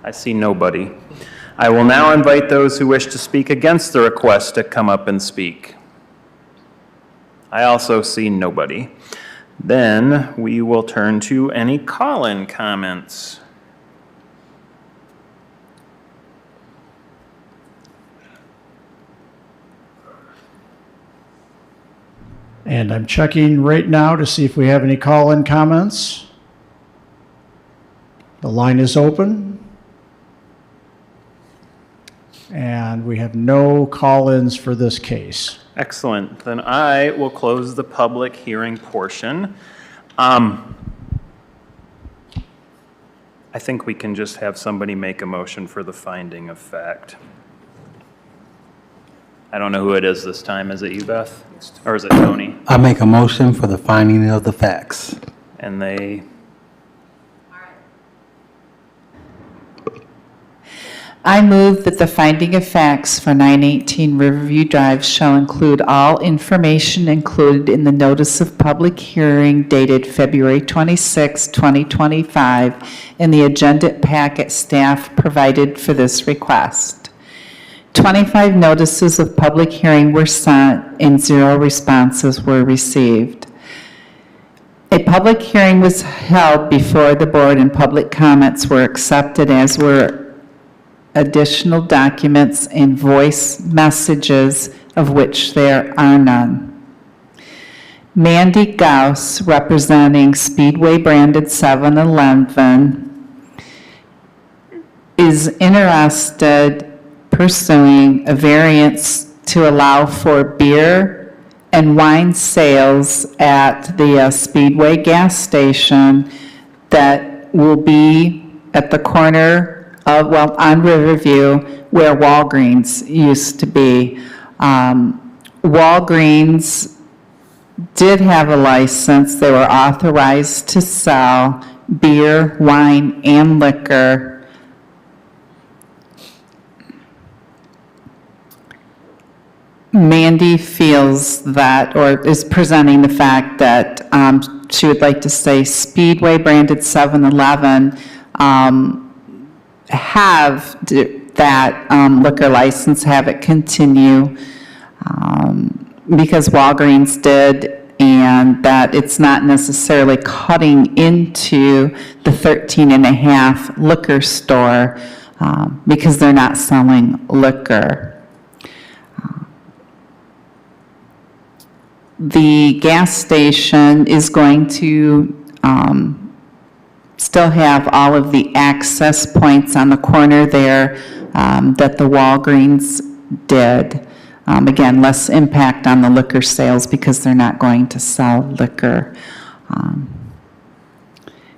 I see nobody. I will now invite those who wish to speak against the request to come up and speak. I also see nobody. Then we will turn to any call-in comments. And I'm checking right now to see if we have any call-in comments. The line is open. And we have no call-ins for this case. Excellent. Then I will close the public hearing portion. I think we can just have somebody make a motion for the finding of fact. I don't know who it is this time. Is it you, Beth? Or is it Tony? I make a motion for the finding of the facts. And they, I move that the finding of facts for 918 Riverview Drive shall include all information included in the notice of public hearing dated February 26, 2025, in the agenda packet staff provided for this request. 25 notices of public hearing were sent and 0 responses were received. A public hearing was held before the board and public comments were accepted, as were additional documents and voice messages, of which there are none. Mandy Gauss, representing Speedway branded 7-Eleven, is interested pursuing a variance to allow for beer and wine sales at the Speedway gas station that will be at the corner of, well, on Riverview, where Walgreens used to be. Walgreens did have a license. They were authorized to sell beer, wine, and liquor. Mandy feels that, or is presenting the fact that she would like to say Speedway branded 7-Eleven have that liquor license, have it continue, because Walgreens did, and that it's not necessarily cutting into the 13.5 liquor store because they're not selling liquor. The gas station is going to still have all of the access points on the corner there that the Walgreens did. Again, less impact on the liquor sales because they're not going to sell liquor.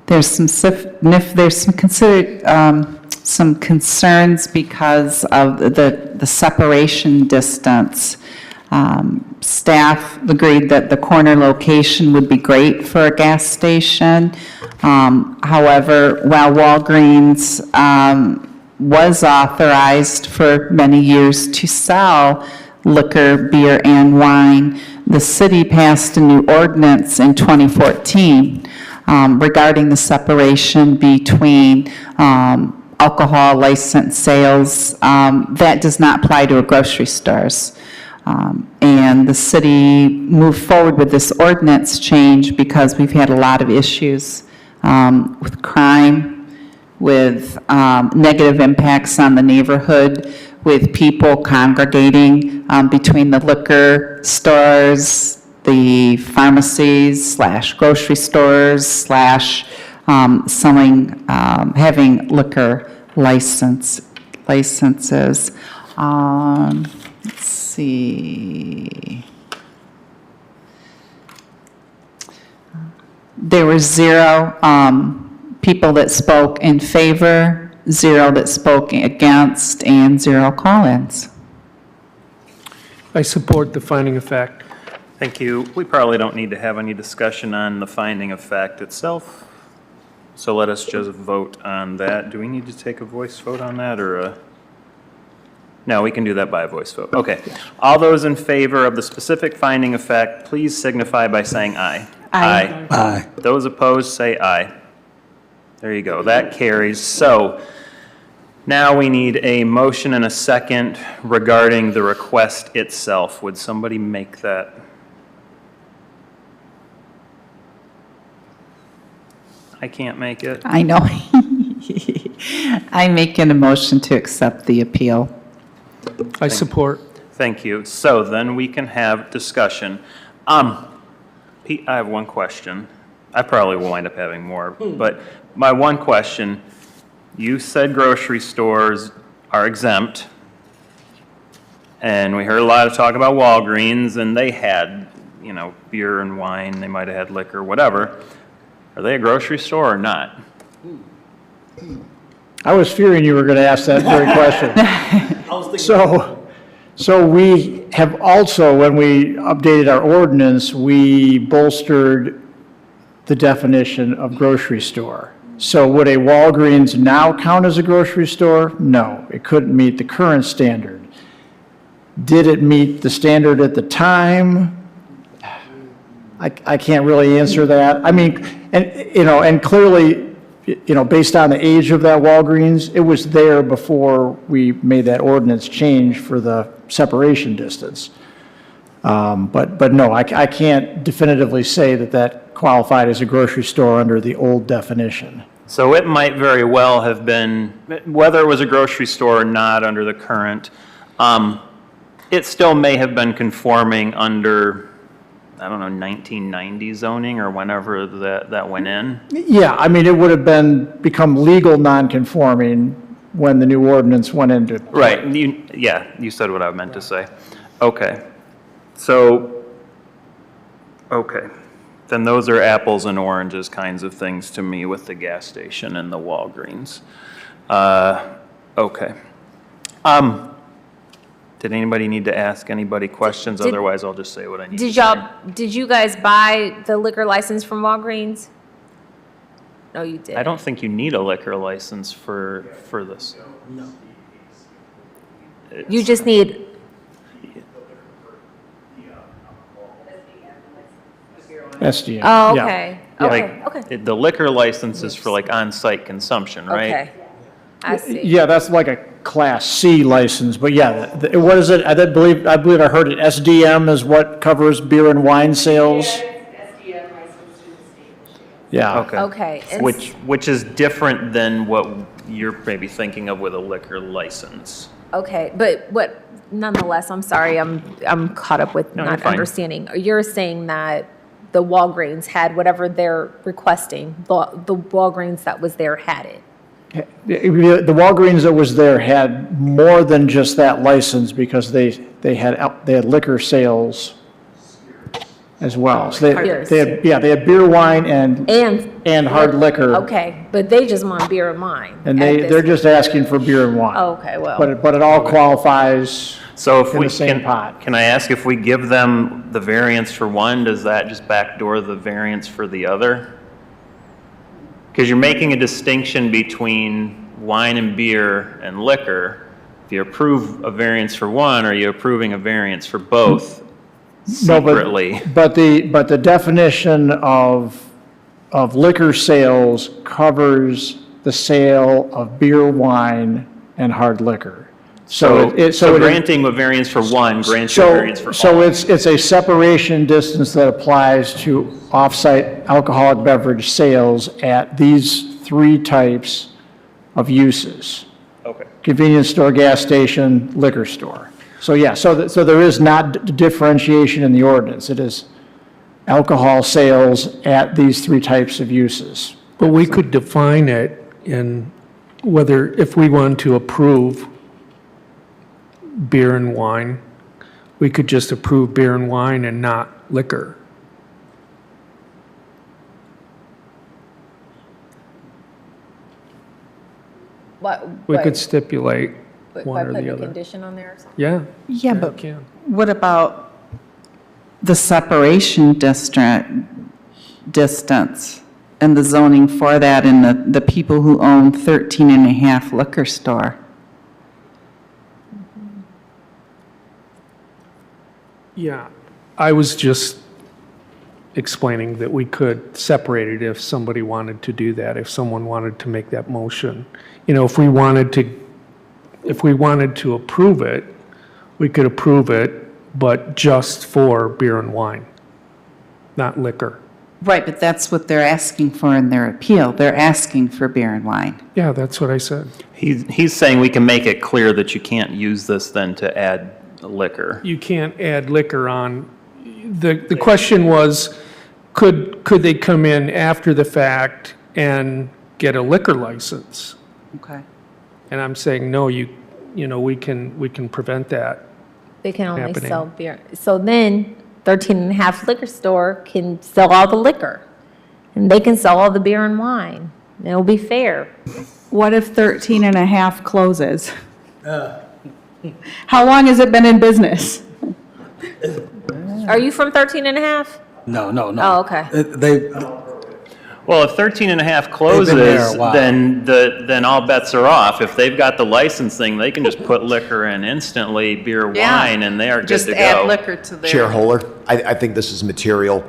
There's some concerns because of the separation distance. Staff agreed that the corner location would be great for a gas station. However, while Walgreens was authorized for many years to sell liquor, beer, and wine, the city passed a new ordinance in 2014 regarding the separation between alcohol license sales. That does not apply to grocery stores. And the city moved forward with this ordinance change because we've had a lot of issues with crime, with negative impacts on the neighborhood, with people congregating between the liquor stores, the pharmacies / grocery stores / selling, having liquor licenses. Let's see. There were 0 people that spoke in favor, 0 that spoke against, and 0 call-ins. I support the finding of fact. Thank you. We probably don't need to have any discussion on the finding of fact itself, so let us just vote on that. Do we need to take a voice vote on that, or a? No, we can do that by a voice vote. Okay. All those in favor of the specific finding of fact, please signify by saying aye. Aye. Aye. Those opposed, say aye. There you go. That carries. So now we need a motion and a second regarding the request itself. Would somebody make that? I can't make it. I know. I'm making a motion to accept the appeal. I support. Thank you. So then we can have discussion. Pete, I have one question. I probably will wind up having more, but my one question, you said grocery stores are exempt, and we heard a lot of talk about Walgreens, and they had, beer and wine, they might have had liquor, whatever. Are they a grocery store or not? I was fearing you were going to ask that very question. So we have also, when we updated our ordinance, we bolstered the definition of grocery store. So would a Walgreens now count as a grocery store? No, it couldn't meet the current standard. Did it meet the standard at the time? I can't really answer that. I mean, and clearly, based on the age of that Walgreens, it was there before we made that ordinance change for the separation distance. But no, I can't definitively say that qualified as a grocery store under the old definition. So it might very well have been, whether it was a grocery store or not under the current, it still may have been conforming under, I don't know, 1990 zoning or whenever that went in. Yeah, I mean, it would have become legal non-conforming when the new ordinance went into. Right, you said what I meant to say. Okay. So, okay. Then those are apples and oranges kinds of things to me with the gas station and the Walgreens. Okay. Did anybody need to ask anybody questions? Otherwise, I'll just say what I need to say. Did you guys buy the liquor license from Walgreens? No, you didn't. I don't think you need a liquor license for this. You just need, SDM. oh, yeah. okay, Like, okay, the liquor license is for like on-site consumption, right? okay. I see. Yeah, that's like a Class C license, but yeah, what is it? I believe I heard it, SDM is what covers beer and wine sales? SDM license to the state. Yeah. Okay. Okay. and Which is different than what you're maybe thinking of with a liquor license. Okay, but nonetheless, I'm sorry, I'm caught up with No, you're not fine. understanding. You're saying that the Walgreens had whatever they're requesting, the Walgreens that was there had it? The Walgreens that was there had more than just that license because they had liquor sales as well. So they had beer, wine, and hard liquor. Okay, but they just want beer and wine. And at this they're just asking for beer and wine. Oh, okay, well. But it all qualifies So if in we the same pot. can I ask if we give them the variance for one, does that just backdoor the variance for the other? Because you're making a distinction between wine and beer and liquor. If you approve a variance for one, are you approving a variance for both secretly? But the definition of liquor sales covers the sale of beer, wine, and hard liquor. So it- granting a variance for one grants you a variance for all. So it's a separation distance that applies to off-site alcoholic beverage sales at these three types of uses: Okay. convenience store, gas station, liquor store. So yeah, so there is not differentiation in the ordinance. It is alcohol sales at these three types of uses. But we could define it in whether, if we want to approve beer and wine, we could just approve beer and wine and not liquor. We could stipulate one or the other. condition on there or something? Yeah. Yeah, we but can. what about the separation distance and the zoning for that and the people who own 13 and a half liquor store? Yeah, I was just explaining that we could separate it if somebody wanted to do that, if someone wanted to make that motion. You know, if we wanted to approve it, we could approve it, but just for beer and wine, not liquor. Right, but that's what they're asking for in their appeal. They're asking for beer and wine. Yeah, that's what I said. He's saying we can make it clear that you can't use this then to add liquor. You can't add liquor on. The question was, could they come in after the fact and get a liquor license? Okay. And I'm saying, no, we can prevent that. They can only Happening. sell beer. So then 13 and a half liquor store can sell all the liquor. And they can sell all the beer and wine. It'll be fair. What if 13 and a half closes? How long has it been in business? Are you from 13 and a half? No. Oh, okay. They, Well, if 13 and a half there closes, a while. then all bets are off. If they've got the licensing, they can just put liquor in instantly, beer, Yeah. wine, and they are good Just to add go. liquor to their. Chair I think this is material.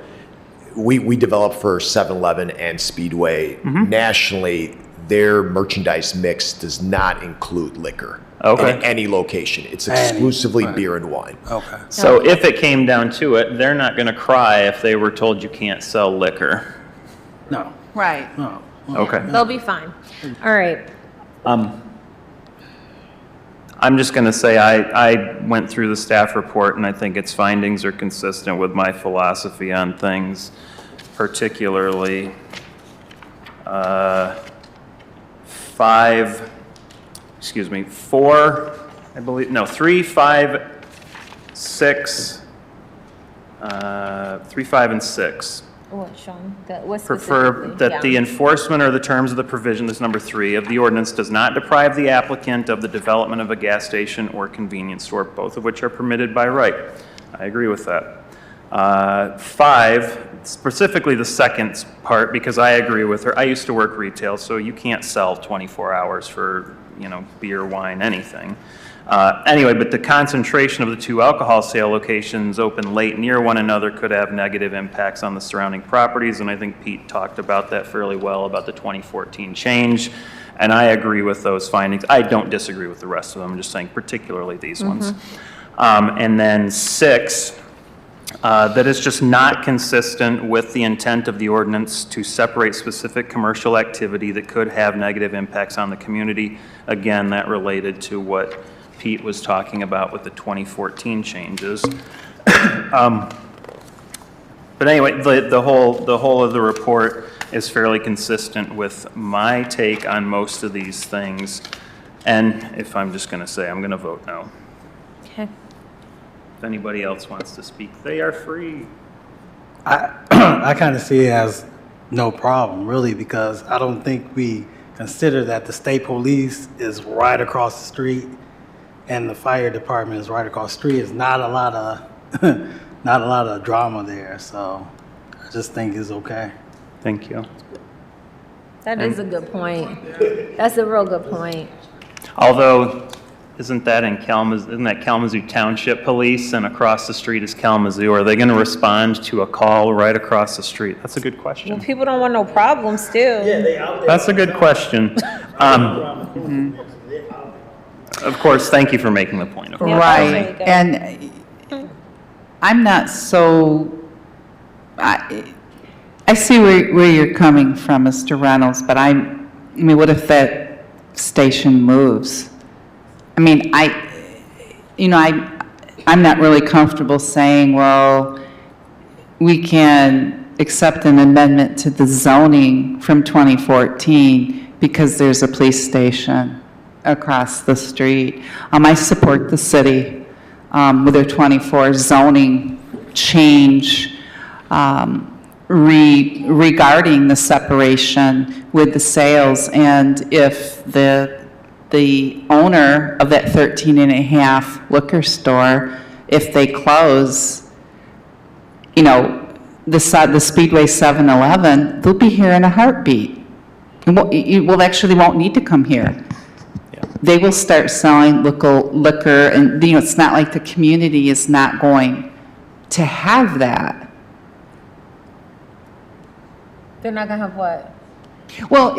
We develop for 7-Eleven and Speedway. Nationally, their merchandise mix does not include liquor. Okay. In any location. It's exclusively beer and wine. Okay. So if it came down to it, they're not going to cry if they were told you can't sell liquor. No, Right. no. Okay. They'll be fine. All right. I'm just going to say I went through the staff report, and I think its findings are consistent with my philosophy on things, particularly 4, I believe, no, 3, 5, 6, 3, 5, and 6. What, Sean? What Prefer specifically? that the enforcement or the terms of the provision, this is number 3, of the ordinance does not deprive the applicant of the development of a gas station or convenience store, both of which are permitted by right. I agree with that. 5, specifically the second part, because I agree with her. I used to work retail, so you can't sell 24 hours for, beer, wine, anything. Anyway, but the concentration of the 2 alcohol sale locations open late near one another could have negative impacts on the surrounding properties, and I think Pete talked about that fairly well, about the 2014 change, and I agree with those findings. I don't disagree with the rest of them, I'm just saying particularly these ones. And then 6, that is just not consistent with the intent of the ordinance to separate specific commercial activity that could have negative impacts on the community. Again, that related to what Pete was talking about with the 2014 changes. But anyway, the whole of the report is fairly consistent with my take on most of these things. And if I'm just going to say, I'm going to vote no. Okay. If anybody else wants to speak, they are free. I kind of see it as no problem, really, because I don't think we consider that the state police is right across the street and the fire department is right across the street. It's not a lot of, not a lot of drama there, so I just think it's okay. Thank you. That is a good point. That's a real good point. Although, isn't that Kalamazoo Township Police, and across the street is Kalamazoo? Are they going to respond to a call right across the street? That's a good Well, question. people don't want no problems, too. That's a good question. Of course, thank you for making the point. Of course. Yeah, Right, there you go. and I'm not so, I see where you're coming from, Mr. Reynolds, but I mean, what if that station moves? I mean, I'm not really comfortable saying, well, we can accept an amendment to the zoning from 2014 because there's a police station across the street. I support the city with their 24 zoning change regarding the separation with the sales, and if the owner of that 13 and a half liquor store, if they close, the Speedway 7-Eleven, they'll be here in a heartbeat. You actually won't need to come here. They will start selling liquor, and, it's not like the community is not going to have that. They're not going to have what? Well,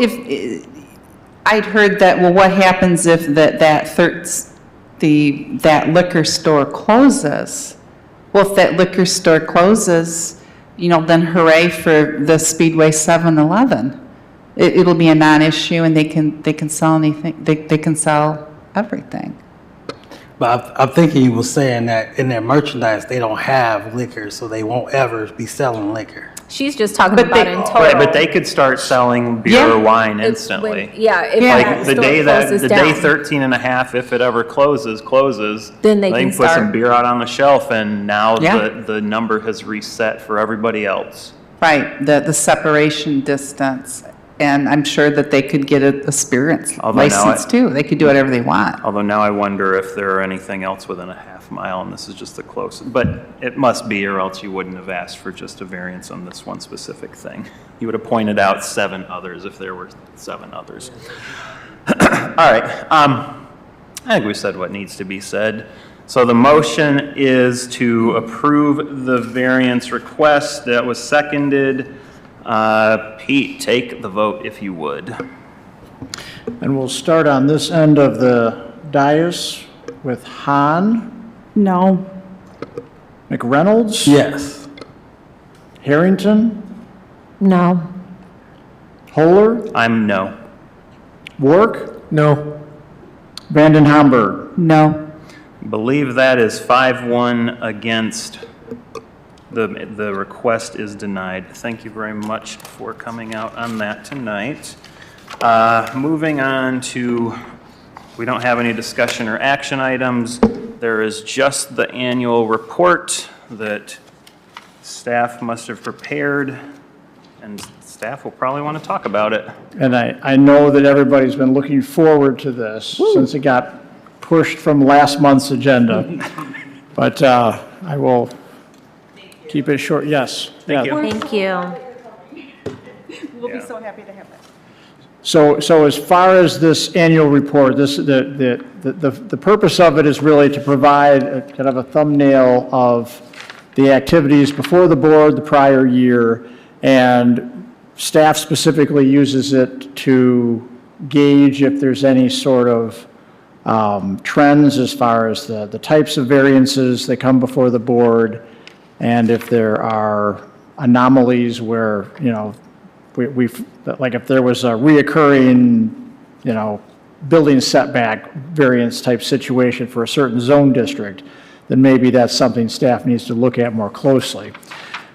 I'd heard that, well, what happens if that liquor store closes? Well, if that liquor store closes, then hooray for the Speedway 7-Eleven. It'll be a non-issue, and they can sell anything, they can sell everything. But I'm thinking you were saying that in their merchandise, they don't have liquor, so they won't ever be selling liquor. She's just talking But about they- in total. Right, but they could start selling beer Yeah. or wine It's instantly. when- Yeah, if Yeah. Like that the store day closes the day down. 13 and a half, if it ever closes, Then they can put some start. beer out on the shelf, and now Yeah. the number has reset for everybody else. Right, the separation distance. and I'm sure that they could get a spirits Although now license too. They could do whatever they want. Although now I wonder if there are anything else within a half mile, and this is just the closest. But it must be, or else you wouldn't have asked for just a variance on this one specific thing. You would have pointed out 7 others if there were 7 others. All right. I think we said what needs to be said. So the motion is to approve the variance request that was seconded. Pete, take the vote if you would. And we'll start on this end of the dais with Hahn, No. McReynolds, Yes. Harrington, No. Holler, I'm no. Wark, No. Vanden Hamburg. No. Believe that is 5-1 against. The request is denied. Thank you very much for coming out on that tonight. Moving on to, we don't have any discussion or action items. There is just the annual report that staff must have prepared, and staff will probably want to talk about it. And I know that everybody's been looking forward to this since it got pushed from last month's agenda. But I will keep it short. Yes. Thank you. Thank you. We'll be so happy to have that. So as far as this annual report, the purpose of it is really to provide a kind of a thumbnail of the activities before the board the prior year, and staff specifically uses it to gauge if there's any sort of trends as far as the types of variances that come before the board, and if there are anomalies where, you know, we've, like if there was a reoccurring, you know, building setback variance type situation for a certain zone district, then maybe that's something staff needs to look at more closely.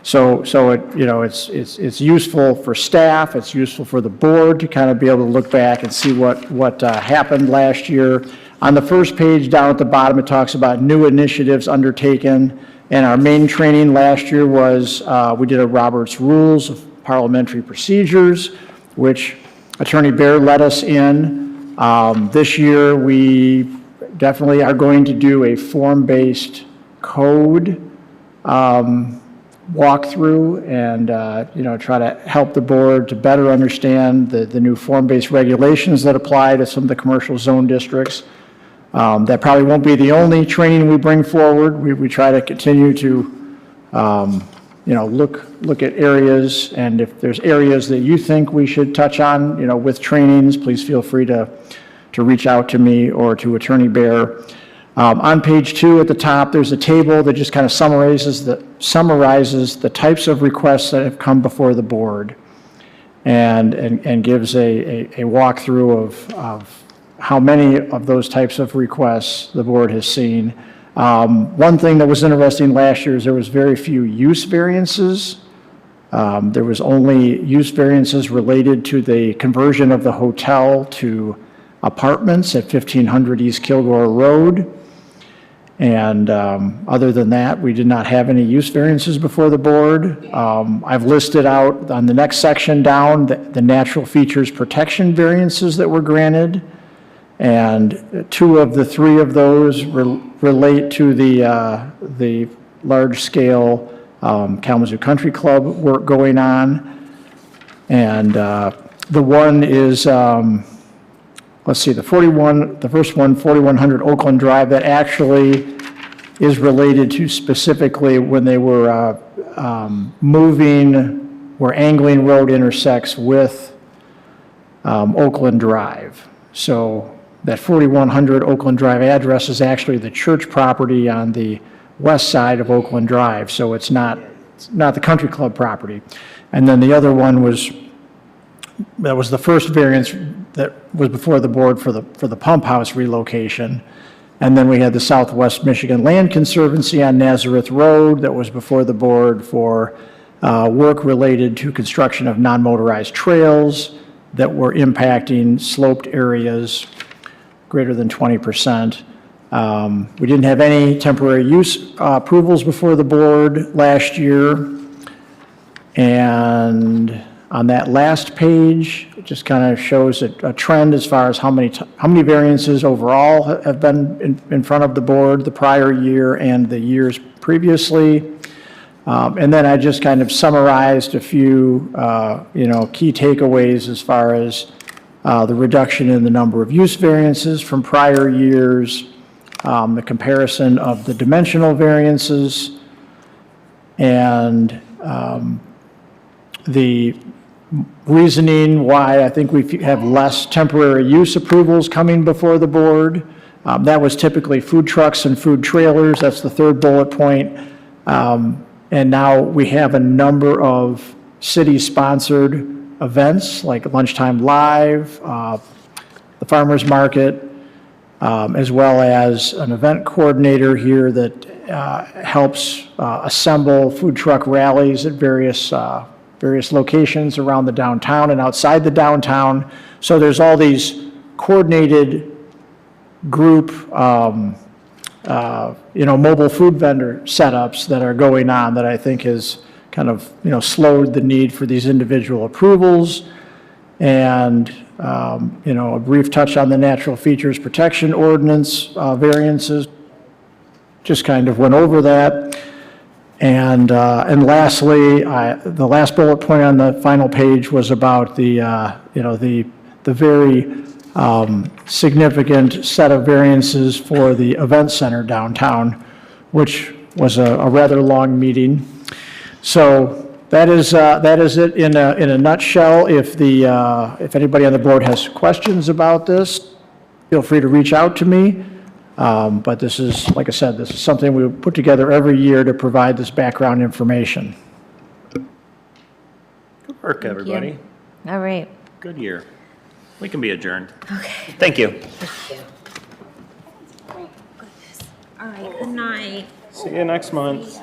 So it, you know, it's useful for staff, it's useful for the board to kind of be able to look back and see what happened last year. On the first page down at the bottom, it talks about new initiatives undertaken, and our main training last year was, we did a Robert's Rules of Parliamentary Procedures, which Attorney Baer led us in. This year, we definitely are going to do a form-based code walkthrough and, you know, try to help the board to better understand the new form-based regulations that apply to some of the commercial zone districts. That probably won't be the only training we bring forward. We try to continue to, you know, look at areas, and if there's areas that you think we should touch on, you know, with trainings, please feel free to reach out to me or to Attorney Baer. On page 2 at the top, there's a table that just kind of summarizes the types of requests that have come before the board, and gives a walkthrough of how many of those types of requests the board has seen. One thing that was interesting last year is there was very few use variances. There was only use variances related to the conversion of the hotel to apartments at 1500 East Kilgore Road. And other than that, we did not have any use variances before the board. I've listed out on the next section down the natural features protection variances that were granted. And 2 of the 3 of those relate to the large-scale Kalamazoo Country Club work going on. And the one is, let's see, the first one, 4100 Oakland Drive, that actually is related to specifically when they were moving where Angling Road intersects with Oakland Drive. So that 4100 Oakland Drive address is actually the church property on the west side of Oakland Drive, so it's not the country club property. And then the other one was, that was the first variance that was before the board for the pump house relocation. And then we had the Southwest Michigan Land Conservancy on Nazareth Road that was before the board for work related to construction of non-motorized trails that were impacting sloped areas greater than 20%. We didn't have any temporary use approvals before the board last year. And On that last page, it just kind of shows a trend as far as how many variances overall have been in front of the board the prior year and the years previously. And then I just kind of summarized a few, key takeaways as far as the reduction in the number of use variances from prior years, the comparison of the dimensional variances, and the reasoning why I think we have less temporary use approvals coming before the board. That was typically food trucks and food trailers. That's the third bullet point. And now we have a number of city-sponsored events like Lunchtime Live, the Farmers Market, as well as an event coordinator here that helps assemble food truck rallies at various locations around the downtown and outside the downtown. So there's all these coordinated group, mobile food vendor setups that are going on that I think has kind of, slowed the need for these individual approvals. And, a brief touch on the natural features protection ordinance variances. Just kind of went over that. And lastly, the last bullet point on the final page was about the very significant set of variances for the event center downtown, which was a rather long meeting. So that is it in a nutshell. If anybody on the board has questions about this, feel free to reach out to me. But this is, like I said, this is something we put together every year to provide this background information. Good work, everybody. All right. Good year. We can be adjourned. Okay. Thank you. All right, good night. See you next month.